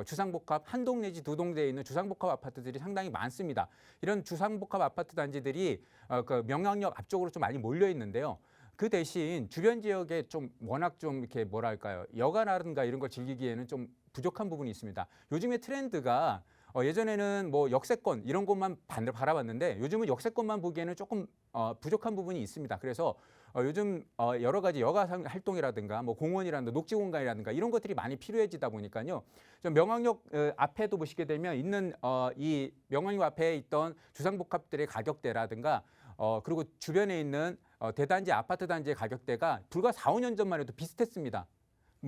주상복합 한 동 내지 두 동대에 있는 주상복합 아파트들이 상당히 많습니다. 이런 주상복합 아파트 단지들이 명학역 앞쪽으로 좀 많이 몰려 있는데요. 그 대신 주변 지역에 좀 워낙 좀 이렇게 여가라든가 이런 걸 즐기기에는 좀 부족한 부분이 있습니다. 요즘의 트렌드가 예전에는 역세권 이런 곳만 바라봤는데 요즘은 역세권만 보기에는 조금 부족한 부분이 있습니다. 그래서 요즘 여러 가지 여가 활동이라든가 공원이라든가 녹지 공간이라든가 이런 것들이 많이 필요해지다 보니까요. 명학역 앞에도 보시게 되면 있는 이 명학역 앞에 있던 주상복합들의 가격대라든가 그리고 주변에 있는 대단지 아파트 단지의 가격대가 불과 4, 5년 전만 해도 비슷했습니다.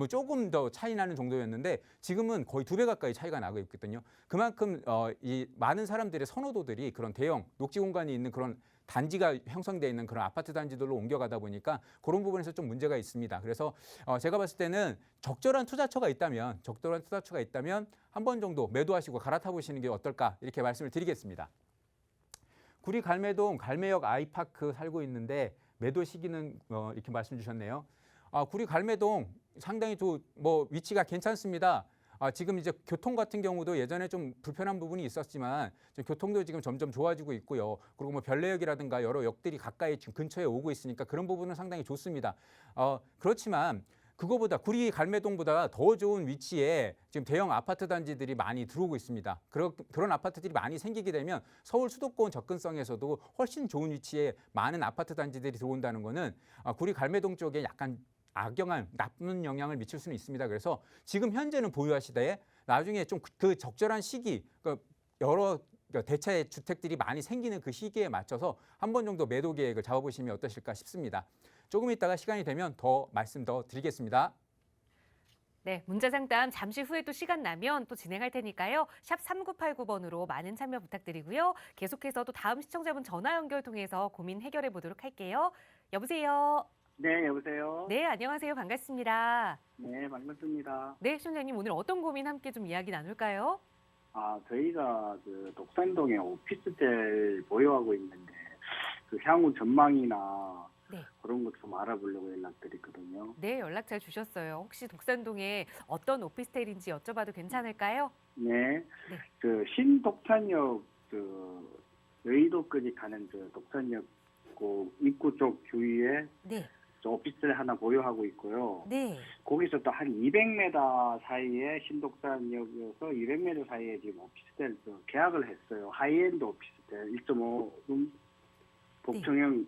조금 더 차이 나는 정도였는데 지금은 거의 2배 가까이 차이가 나고 있거든요. 그만큼 이 많은 사람들의 선호도들이 그런 대형 녹지 공간이 있는 그런 단지가 형성되어 있는 그런 아파트 단지들로 옮겨가다 보니까 그런 부분에서 좀 문제가 있습니다. 그래서 제가 봤을 때는 적절한 투자처가 있다면 한 번 정도 매도하시고 갈아타 보시는 게 어떨까 이렇게 말씀을 드리겠습니다. 구리 갈매동 갈매역 아이파크 살고 있는데 매도 시기는 이렇게 말씀 주셨네요. 구리 갈매동 상당히 위치가 괜찮습니다. 지금 이제 교통 같은 경우도 예전에 좀 불편한 부분이 있었지만 교통도 지금 점점 좋아지고 있고요. 그리고 별내역이라든가 여러 역들이 가까이 지금 근처에 오고 있으니까 그런 부분은 상당히 좋습니다. 그렇지만 그거보다 구리 갈매동보다 더 좋은 위치에 지금 대형 아파트 단지들이 많이 들어오고 있습니다. 그런 아파트들이 많이 생기게 되면 서울 수도권 접근성에서도 훨씬 좋은 위치에 많은 아파트 단지들이 들어온다는 거는 구리 갈매동 쪽에 약간 악영향, 나쁜 영향을 미칠 수는 있습니다. 그래서 지금 현재는 보유하시되 나중에 좀 그 적절한 시기, 여러 대체 주택들이 많이 생기는 그 시기에 맞춰서 한 번 정도 매도 계획을 잡아보시면 어떠실까 싶습니다. 조금 있다가 시간이 되면 말씀 더 드리겠습니다. 네, 문자 상담 잠시 후에 또 시간 나면 또 진행할 테니까요. 샵 3989번으로 많은 참여 부탁드리고요. 계속해서 또 다음 시청자분 전화 연결 통해서 고민 해결해 보도록 할게요. 여보세요. 네, 여보세요. 네, 안녕하세요. 반갑습니다. 네, 반갑습니다. 네, 시청자님 오늘 어떤 고민 함께 좀 이야기 나눌까요? 저희가 독산동에 오피스텔 보유하고 있는데 향후 전망이나 네. 그런 것 좀 알아보려고 연락드렸거든요. 네, 연락 잘 주셨어요. 혹시 독산동에 어떤 오피스텔인지 여쭤봐도 괜찮을까요? 네, 네. 신독산역 여의도까지 가는 독산역 입구 쪽 주위에 네. 저 오피스텔 하나 보유하고 있고요. 네. 거기서 또 한 200m 사이에 신독산역에서 200m 사이에 지금 오피스텔 계약을 했어요. 하이엔드 오피스텔 1.5룸 복층형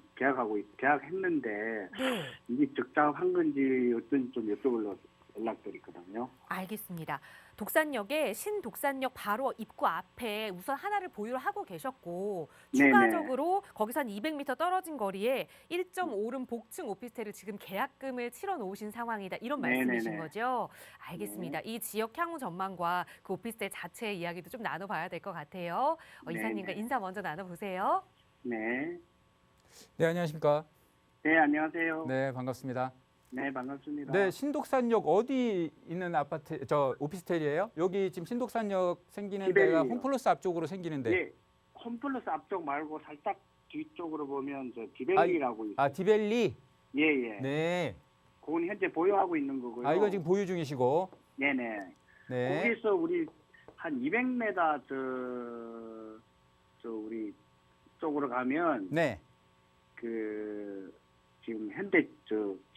계약했는데 네. 이게 적당한 건지 어떤지 좀 여쭤보려고 연락드렸거든요. 알겠습니다. 독산역에 신독산역 바로 입구 앞에 우선 하나를 보유를 하고 계셨고 네네. 추가적으로 거기서 한 200m 떨어진 거리에 1.5룸 복층 오피스텔을 지금 계약금을 치러 놓으신 상황이다. 이런 말씀이신 네네네. 거죠? 알겠습니다. 이 지역 향후 전망과 그 오피스텔 자체의 이야기도 좀 나눠봐야 될 것 같아요. 이사님과 네네. 인사 먼저 나눠보세요. 네. 네, 안녕하십니까? 네, 안녕하세요. 네, 반갑습니다. 네, 반갑습니다. 네, 신독산역 어디 있는 아파트, 오피스텔이에요? 여기 지금 신독산역 생기는 데가 디벨리요. 홈플러스 앞쪽으로 생기는데. 예, 홈플러스 앞쪽 말고 살짝 뒤쪽으로 보면 저 디벨리라고 있어요. 아, 디벨리? 예, 예. 네. 그건 현재 보유하고 있는 거고요. 아, 이거 지금 보유 중이시고. 네네. 네. 거기서 우리 한 200m 저 우리 쪽으로 가면 네. 그 지금 현대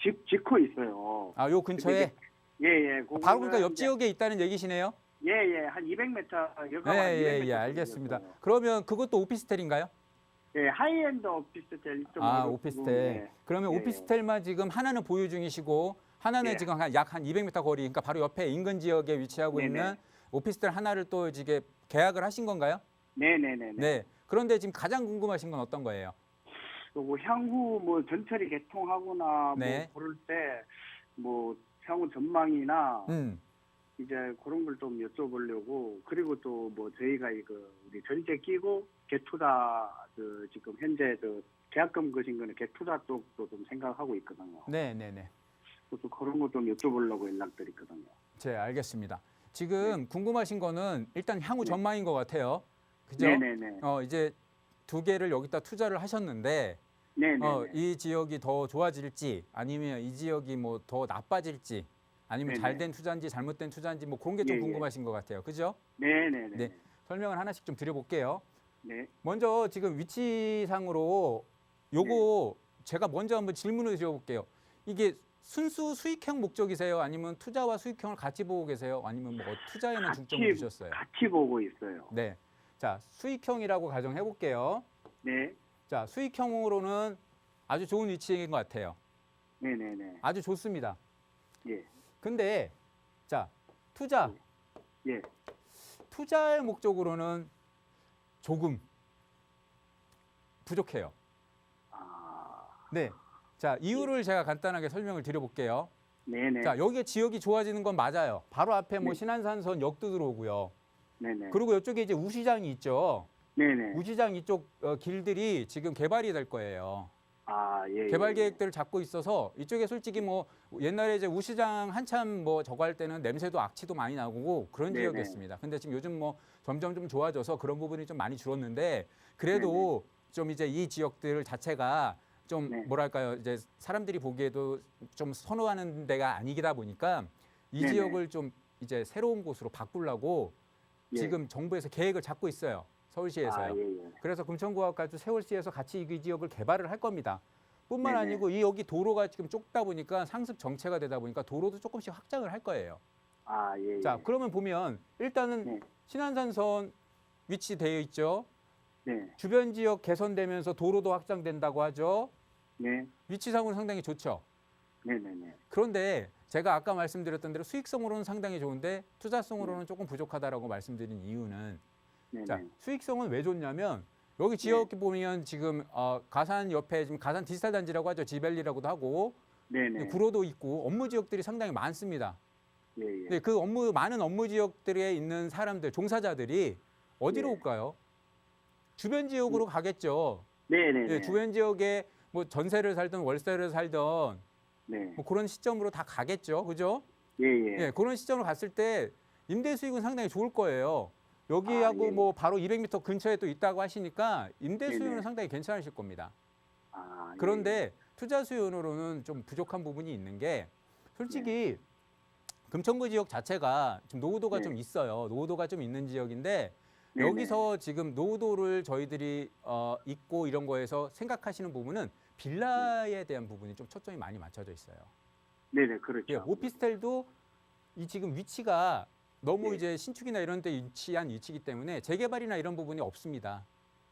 집 짓고 있어요. 아, 요 근처에? 예예. 바로 그러니까 옆 지역에 있다는 얘기시네요? 예예. 한 200m 여가 네, 예, 예, 알겠습니다. 그러면 그것도 오피스텔인가요? 예, 하이엔드 오피스텔 1.5. 아, 오피스텔. 그러면 예, 오피스텔만 지금 하나는 보유 중이시고 하나는 예. 지금 약 한 200m 거리, 그러니까 바로 옆에 인근 지역에 위치하고 네네. 있는 오피스텔 하나를 또 이게 계약을 하신 건가요? 네네네. 네. 그런데 지금 가장 궁금하신 건 어떤 거예요? 뭐 향후 뭐 전철이 개통하거나 네. 뭐 그럴 때 뭐 향후 전망이나 이제 그런 걸 좀 여쭤보려고, 그리고 또 뭐 저희가 이거 우리 전세 끼고 개투자 지금 현재 계약금 거신 거는 개투자 쪽도 좀 생각하고 있거든요. 네, 네, 네. 그래서 그런 거 좀 여쭤보려고 연락드렸거든요. 네, 알겠습니다. 지금 궁금하신 거는 일단 향후 네. 전망인 것 같아요. 그죠? 네네네. 이제 두 개를 여기다 투자를 하셨는데 네네. 이 지역이 더 좋아질지 아니면 이 지역이 뭐 더 나빠질지 아니면 네네. 잘된 투자인지 잘못된 투자인지 뭐 그런 게 좀 예, 예. 궁금하신 것 같아요. 그죠? 네네네. 네. 설명을 하나씩 좀 드려볼게요. 네. 먼저 지금 위치상으로 요거 네. 제가 먼저 한번 질문을 드려볼게요. 이게 순수 수익형 목적이세요? 아니면 투자와 수익형을 같이 보고 계세요? 아니면 뭐 투자에만 중점을 두셨어요? 같이 보고 있어요. 네. 자, 수익형이라고 가정해 볼게요. 네. 자, 수익형으로는 아주 좋은 위치인 것 같아요. 네네네. 아주 좋습니다. 예. 근데 자, 투자. 예. 투자의 목적으로는 조금 부족해요. 아. 네. 자, 이유를 제가 간단하게 설명을 드려볼게요. 네네. 자, 여기에 지역이 좋아지는 건 맞아요. 바로 앞에 뭐 네. 신안산선 역도 들어오고요. 네네. 그리고 이쪽에 이제 우시장이 있죠. 네네. 우시장 이쪽 길들이 지금 개발이 될 거예요. 아, 예. 개발 예. 계획들을 잡고 있어서 이쪽에 솔직히 뭐 옛날에 이제 우시장 한참 뭐 저거 할 때는 냄새도 악취도 많이 나고 그런 네네. 지역이었습니다. 근데 지금 요즘 뭐 점점 좀 좋아져서 그런 부분이 좀 많이 줄었는데 그래도 좀 이제 이 지역들 자체가 좀 네. 뭐랄까요, 이제 사람들이 보기에도 좀 선호하는 데가 아니기다 보니까 이 네네. 지역을 좀 이제 새로운 곳으로 바꾸려고 예. 지금 정부에서 계획을 잡고 있어요. 서울시에서요. 아, 예, 예. 그래서 금천구하고 세월시에서 같이 이 지역을 개발을 할 겁니다. 뿐만 네네. 아니고 이 여기 도로가 지금 좁다 보니까 상습 정체가 되다 보니까 도로도 조금씩 확장을 할 거예요. 아, 예. 자, 예. 그러면 보면 일단은 네. 신안산선 위치되어 있죠. 네. 주변 지역 개선되면서 도로도 확장된다고 하죠. 네. 위치상으로 상당히 좋죠. 네네네. 그런데 제가 아까 말씀드렸던 대로 수익성으로는 상당히 좋은데 투자성으로는 조금 부족하다라고 말씀드린 이유는 네네. 자, 수익성은 왜 좋냐면 여기 지역에 보면 지금 가산 옆에 지금 가산 디지털 단지라고 하죠. 지벨리라고도 하고 네네. 구로도 있고 업무 지역들이 상당히 많습니다. 예, 예. 근데 그 많은 업무 지역들에 있는 사람들, 종사자들이 어디로 네. 올까요? 주변 지역으로 가겠죠. 네네네. 예, 주변 지역에 뭐 전세를 살든 월세를 살든 네. 뭐 그런 시점으로 다 가겠죠. 그죠? 예, 예. 예, 그런 시점으로 갔을 때 임대 수익은 상당히 좋을 거예요. 여기하고 아, 예. 뭐 바로 200m 근처에 또 있다고 하시니까 임대 네네. 수요는 상당히 괜찮으실 겁니다. 아, 그런데 투자 수요로는 좀 부족한 부분이 있는 게 솔직히 금천구 지역 자체가 좀 노후도가 네. 좀 있어요. 노후도가 좀 있는 지역인데 네네. 여기서 지금 노후도를 저희들이 있고 이런 거에서 생각하시는 부분은 빌라에 대한 부분이 좀 초점이 많이 맞춰져 있어요. 네네, 그렇죠. 예, 오피스텔도 이 지금 위치가 너무 예. 이제 신축이나 이런 데 위치한 위치이기 때문에 재개발이나 이런 부분이 없습니다.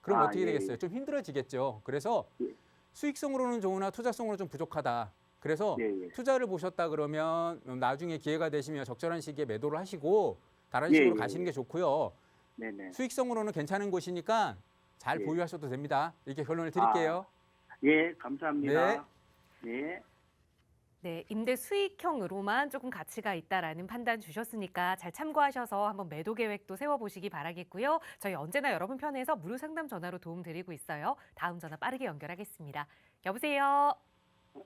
그럼 아, 어떻게 예, 되겠어요? 예. 좀 힘들어지겠죠. 그래서 예. 수익성으로는 좋으나 투자성으로 좀 부족하다. 그래서 예, 예. 투자를 보셨다 그러면 나중에 기회가 되시면 적절한 시기에 매도를 하시고 다른 예, 식으로 예, 가시는 예. 게 좋고요. 네네. 수익성으로는 괜찮은 곳이니까 잘 예. 보유하셔도 됩니다. 이렇게 결론을 드릴게요. 예, 감사합니다. 네. 네, 임대 수익형으로만 조금 가치가 있다라는 판단 주셨으니까 잘 참고하셔서 한번 매도 계획도 세워보시기 바라겠고요. 저희 언제나 여러분 편에서 무료 상담 전화로 도움 드리고 있어요. 다음 전화 빠르게 연결하겠습니다. 여보세요.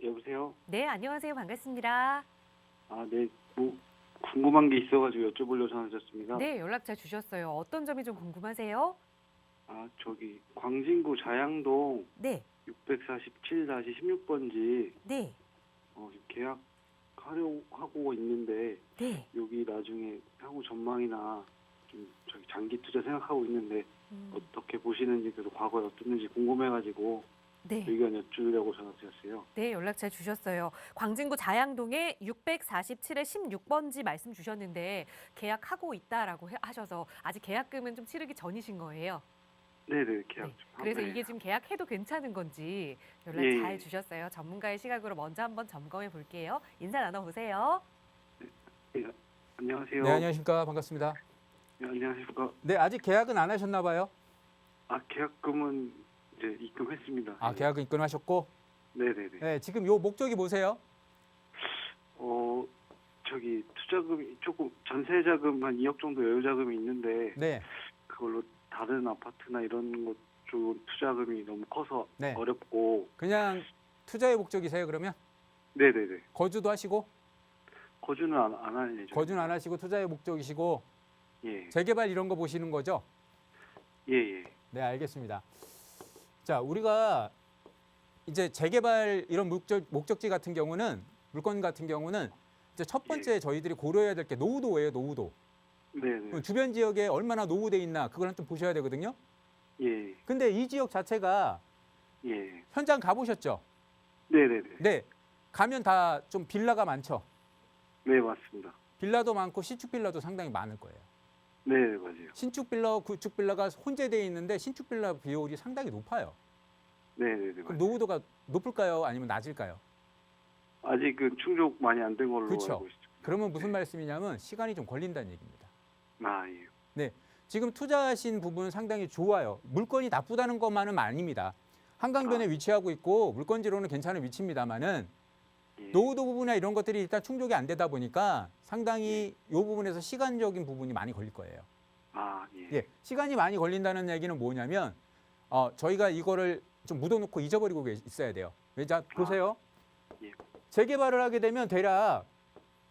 여보세요? 네, 안녕하세요. 반갑습니다. 아, 네. 뭐 궁금한 게 있어가지고 여쭤보려고 전화 드렸습니다. 네, 연락처 주셨어요. 어떤 점이 좀 궁금하세요? 아, 저기 광진구 자양동 네, 647-16번지 네, 계약하려고 있는데 네. 여기 나중에 향후 전망이나 좀 저기 장기 투자 생각하고 있는데 어떻게 보시는지 그래서 과거에 어땠는지 궁금해가지고 네. 의견 여쭈려고 전화 드렸어요. 네, 연락처 주셨어요. 광진구 자양동에 647-16번지 말씀 주셨는데 계약하고 있다라고 하셔서 아직 계약금은 좀 치르기 전이신 거예요. 네네, 계약 네. 좀 그래서 네. 이게 지금 계약해도 괜찮은 건지 연락 예, 잘 예. 주셨어요. 전문가의 시각으로 먼저 한번 점검해 볼게요. 인사 나눠보세요. 네, 안녕하세요. 네, 안녕하십니까. 반갑습니다. 네, 안녕하십니까. 네, 아직 계약은 안 하셨나 봐요. 아, 계약금은 이제 입금했습니다. 아, 네. 계약은 입금하셨고. 네네네. 네, 지금 요 목적이 뭐세요? 저기 투자금이 조금 전세 자금 한 2억 정도 여유 자금이 있는데 네, 그걸로 다른 아파트나 이런 것 쪽 투자금이 너무 커서 네. 어렵고. 그냥 투자의 목적이세요, 그러면? 네네네. 거주도 하시고, 거주는 안 할 예정. 거주는 안 하시고 투자의 목적이시고, 예. 재개발 이런 거 보시는 거죠? 예예. 네, 알겠습니다. 자, 우리가 이제 재개발 이런 목적지 같은 경우는, 물건 같은 경우는 이제 첫 번째 저희들이 고려해야 될 게 노후도예요, 노후도. 네네. 주변 지역에 얼마나 노후돼 있나, 그걸 좀 보셔야 되거든요. 예. 근데 이 지역 자체가 예. 현장 가보셨죠? 네네네. 네. 가면 다 좀 빌라가 많죠? 네, 맞습니다. 빌라도 많고 신축 빌라도 상당히 많을 거예요. 네, 맞아요. 신축 빌라, 구축 빌라가 혼재되어 있는데 신축 빌라 비율이 상당히 높아요. 네네네. 그럼 맞아요. 노후도가 높을까요? 아니면 낮을까요? 아직은 충족 많이 안 된 걸로 그렇죠. 알고 있습니다. 그러면 무슨 말씀이냐면 시간이 좀 걸린다는 얘기입니다. 아, 예. 네. 지금 투자하신 부분은 상당히 좋아요. 물건이 나쁘다는 것만은 아닙니다. 한강변에 위치하고 있고 물건지로는 괜찮은 위치입니다만은 예. 노후도 부분이나 이런 것들이 일단 충족이 안 되다 보니까 상당히 이 부분에서 시간적인 부분이 많이 걸릴 거예요. 아, 예. 예, 시간이 많이 걸린다는 얘기는 뭐냐면 저희가 이거를 좀 묻어놓고 잊어버리고 있어야 돼요. 자, 보세요. 예. 재개발을 하게 되면 대략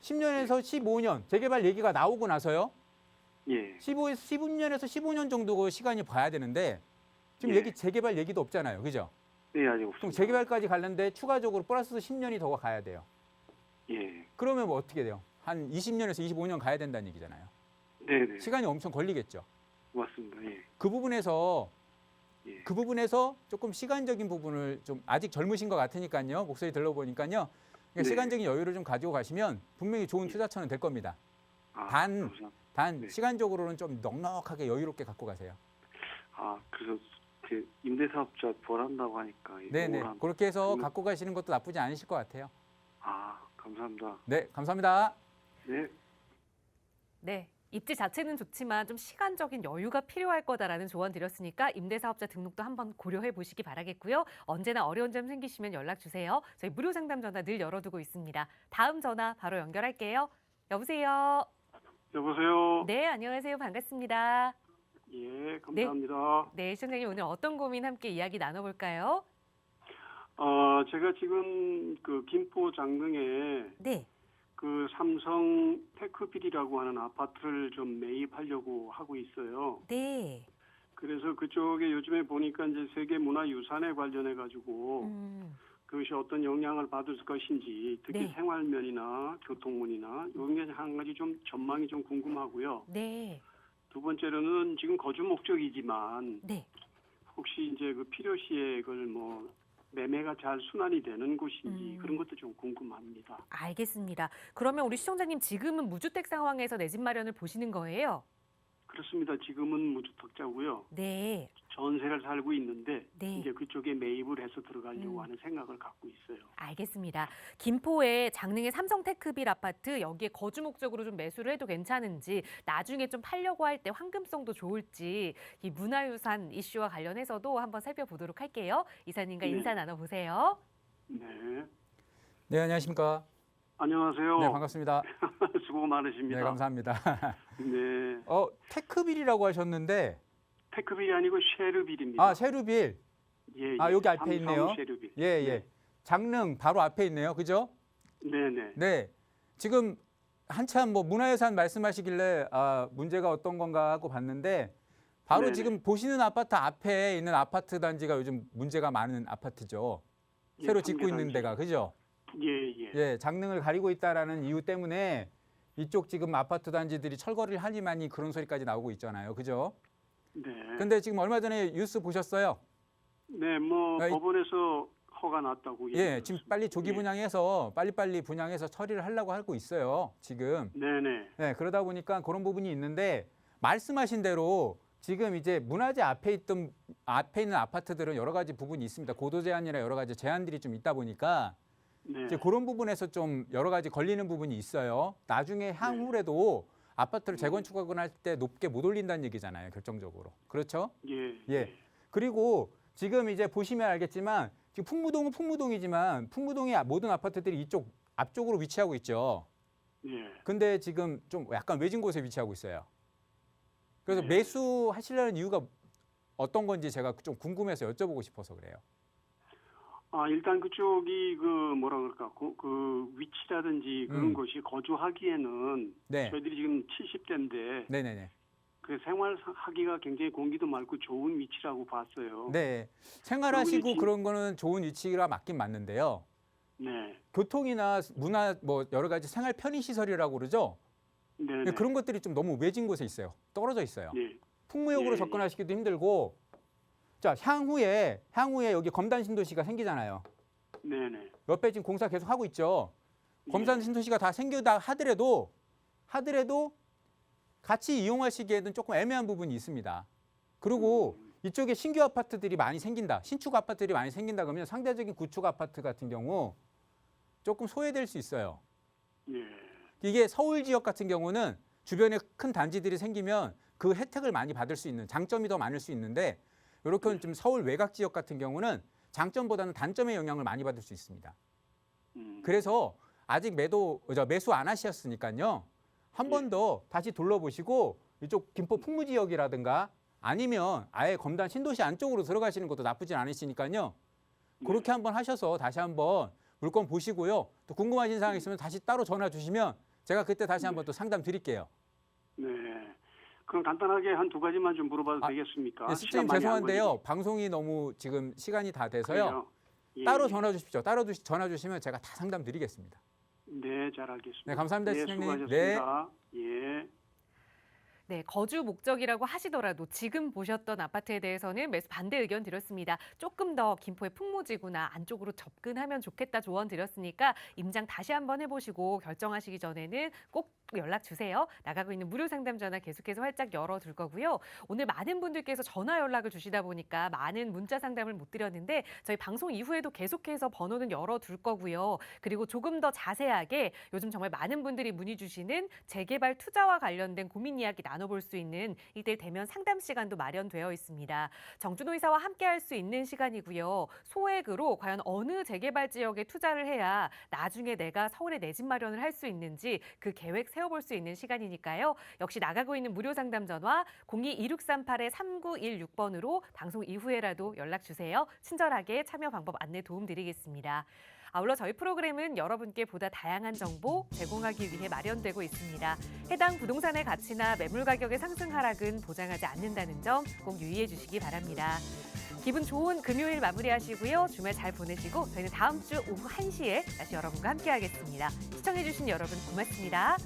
10년에서 15년 재개발 얘기가 나오고 나서요. 예. 10년에서 15년 정도 그 시간이 봐야 되는데 지금 예. 재개발 얘기도 없잖아요. 그죠? 네, 아직 그럼 없습니다. 재개발까지 가는데 추가적으로 플러스 10년이 더 가야 돼요. 예. 그러면 뭐 어떻게 돼요? 한 20년에서 25년 가야 된다는 얘기잖아요. 네네. 시간이 엄청 걸리겠죠. 맞습니다. 예. 그 부분에서 예. 조금 시간적인 부분을 좀 아직 젊으신 것 같으니까요. 목소리 들어보니까요. 그러니까 네. 시간적인 여유를 좀 가지고 가시면 분명히 좋은 투자처는 될 겁니다. 아, 단 감사합니다. 네. 시간적으로는 좀 넉넉하게 여유롭게 갖고 가세요. 아, 그래서 그 임대사업자 벌한다고 하니까 네네. 이거랑- 그렇게 해서 그러면- 갖고 가시는 것도 나쁘지 않으실 것 같아요. 아, 감사합니다. 네, 감사합니다. 네. 네. 입지 자체는 좋지만 좀 시간적인 여유가 필요할 거다라는 조언 드렸으니까 임대사업자 등록도 한번 고려해 보시기 바라겠고요. 언제나 어려운 점 생기시면 연락 주세요. 저희 무료 상담 전화 늘 열어두고 있습니다. 다음 전화 바로 연결할게요. 여보세요. 여보세요. 네, 안녕하세요. 반갑습니다. 예, 감사합니다. 네, 시청자님 오늘 어떤 고민 함께 이야기 나눠볼까요? 제가 지금 그 김포 장흥에 네. 그 삼성 테크빌이라고 하는 아파트를 좀 매입하려고 하고 있어요. 네. 그래서 그쪽에 요즘에 보니까 이제 세계 문화유산에 관련해 가지고 그것이 어떤 영향을 받을 것인지 특히 네. 생활면이나 교통문이나 이런 게 한 가지 좀 전망이 좀 궁금하고요. 네. 두 번째로는 지금 거주 목적이지만 네. 혹시 이제 그 필요시에 그걸 뭐 매매가 잘 순환이 되는 곳인지 그런 것도 좀 궁금합니다. 알겠습니다. 그러면 우리 시청자님 지금은 무주택 상황에서 내 집 마련을 보시는 거예요? 그렇습니다. 지금은 무주택자고요. 네. 전세를 살고 있는데 네. 이제 그쪽에 매입을 해서 들어가려고 하는 생각을 갖고 있어요. 알겠습니다. 김포의 장릉의 삼성 테크빌 아파트 여기에 거주 목적으로 좀 매수를 해도 괜찮은지 나중에 좀 팔려고 할 때 환금성도 좋을지 이 문화유산 이슈와 관련해서도 한번 살펴보도록 할게요. 이사님과 네. 인사 나눠보세요. 네. 네, 안녕하십니까? 안녕하세요. 네, 반갑습니다. 수고 많으십니다. 네, 감사합니다. 네. 테크빌이라고 하셨는데 테크빌이 아니고 쉐르빌입니다. 아, 쉐르빌. 예, 아, 예. 여기 앞에 삼성 있네요. 쉐르빌. 예, 예. 장릉 바로 앞에 있네요. 그죠? 네, 네. 네. 지금 한참 뭐 문화유산 말씀하시길래 문제가 어떤 건가 하고 봤는데 바로 네네. 지금 보시는 아파트 앞에 있는 아파트 단지가 요즘 문제가 많은 아파트죠. 예, 새로 짓고 있는 삼계단지. 데가. 그죠? 예, 예. 예, 장릉을 가리고 있다라는 이유 때문에 이쪽 지금 아파트 단지들이 철거를 하니만이 그런 소리까지 나오고 있잖아요. 그죠? 네. 근데 지금 얼마 전에 뉴스 보셨어요? 네, 뭐 아, 법원에서 허가 났다고. 예, 지금 빨리 조기 예. 분양해서 빨리빨리 분양해서 처리를 하려고 하고 있어요. 지금. 네, 네. 네, 그러다 보니까 그런 부분이 있는데 말씀하신 대로 지금 이제 문화재 앞에 있는 아파트들은 여러 가지 부분이 있습니다. 고도 제한이나 여러 가지 제한들이 좀 있다 보니까 네. 이제 그런 부분에서 좀 여러 가지 걸리는 부분이 있어요. 나중에 향후에도 아파트를 재건축하거나 할 때 높게 못 올린다는 얘기잖아요. 결정적으로. 그렇죠? 예. 예. 그리고 지금 이제 보시면 알겠지만 지금 풍무동은 풍무동이지만 풍무동의 모든 아파트들이 이쪽 앞쪽으로 위치하고 있죠. 예. 근데 지금 좀 약간 외진 곳에 위치하고 있어요. 그래서 네. 매수하시려는 이유가 어떤 건지 제가 좀 궁금해서 여쭤보고 싶어서 그래요. 아, 일단 그쪽이 그 뭐라 그럴까? 그 위치라든지 그런 것이 거주하기에는 네. 저희들이 지금 70대인데 네네네. 그 생활하기가 굉장히 공기도 맑고 좋은 위치라고 봤어요. 네. 생활하시고 그리고 그런 거는 좋은 위치라 맞긴 맞는데요. 네. 교통이나 문화 뭐 여러 가지 생활 편의 시설이라고 그러죠. 네. 네. 그런 것들이 좀 너무 외진 곳에 있어요. 떨어져 있어요. 예. 풍무역으로 예, 접근하시기도 힘들고. 자, 향후에 여기 검단 신도시가 생기잖아요. 네, 네. 옆에 지금 공사 계속 하고 있죠. 검단 예. 신도시가 다 생기다 하더라도 같이 이용하시기에는 조금 애매한 부분이 있습니다. 그리고 이쪽에 신규 아파트들이 많이 생긴다. 신축 아파트들이 많이 생긴다 그러면 상대적인 구축 아파트 같은 경우 조금 소외될 수 있어요. 예. 이게 서울 지역 같은 경우는 주변에 큰 단지들이 생기면 그 혜택을 많이 받을 수 있는 장점이 더 많을 수 있는데 이렇게 좀 서울 외곽 지역 같은 경우는 장점보다는 단점의 영향을 많이 받을 수 있습니다. 그래서 아직 매수 안 하셨으니까요. 한 번 더 다시 둘러보시고 이쪽 김포 풍무 지역이라든가 아니면 아예 검단 신도시 안쪽으로 들어가시는 것도 나쁘진 않으시니까요. 그렇게 한번 하셔서 다시 한번 물건 보시고요. 또 궁금하신 사항 있으면 다시 따로 전화 주시면 제가 그때 다시 한번 또 상담 드릴게요. 네. 그럼 간단하게 한 두 가지만 좀 물어봐도 되겠습니까? 네, 시간 실장님 많이 안 죄송한데요. 걸리게. 방송이 너무 지금 시간이 다 돼서요. 그래요? 예, 따로 예. 전화 주십시오. 따로 전화 주시면 제가 다 상담 드리겠습니다. 네, 잘 알겠습니다. 네, 감사합니다, 예, 시장님. 수고하셨습니다. 예. 네, 거주 목적이라고 하시더라도 지금 보셨던 아파트에 대해서는 매수 반대 의견 드렸습니다. 조금 더 김포의 풍무지구나 안쪽으로 접근하면 좋겠다 조언 드렸으니까 임장 다시 한번 해보시고 결정하시기 전에는 꼭 연락 주세요. 나가고 있는 무료 상담 전화 계속해서 활짝 열어둘 거고요. 오늘 많은 분들께서 전화 연락을 주시다 보니까 많은 문자 상담을 못 드렸는데 저희 방송 이후에도 계속해서 번호는 열어둘 거고요. 그리고 조금 더 자세하게 요즘 정말 많은 분들이 문의 주시는 재개발 투자와 관련된 고민 이야기 나눠볼 수 있는 1대1 대면 상담 시간도 마련되어 있습니다. 정준호 이사와 함께 할 수 있는 시간이고요. 소액으로 과연 어느 재개발 지역에 투자를 해야 나중에 내가 서울에 내 집 마련을 할 수 있는지 그 계획 세워볼 수 있는 시간이니까요. 역시 나가고 있는 무료 상담 전화 02-2638-3916번으로 방송 이후에라도 연락 주세요. 친절하게 참여 방법 안내 도움 드리겠습니다. 아울러 저희 프로그램은 여러분께 보다 다양한 정보 제공하기 위해 마련되고 있습니다. 해당 부동산의 가치나 매물 가격의 상승 하락은 보장하지 않는다는 점 꼭 유의해 주시기 바랍니다. 기분 좋은 금요일 마무리하시고요. 주말 잘 보내시고 저희는 다음 주 오후 1시에 다시 여러분과 함께하겠습니다. 시청해 주신 여러분 고맙습니다.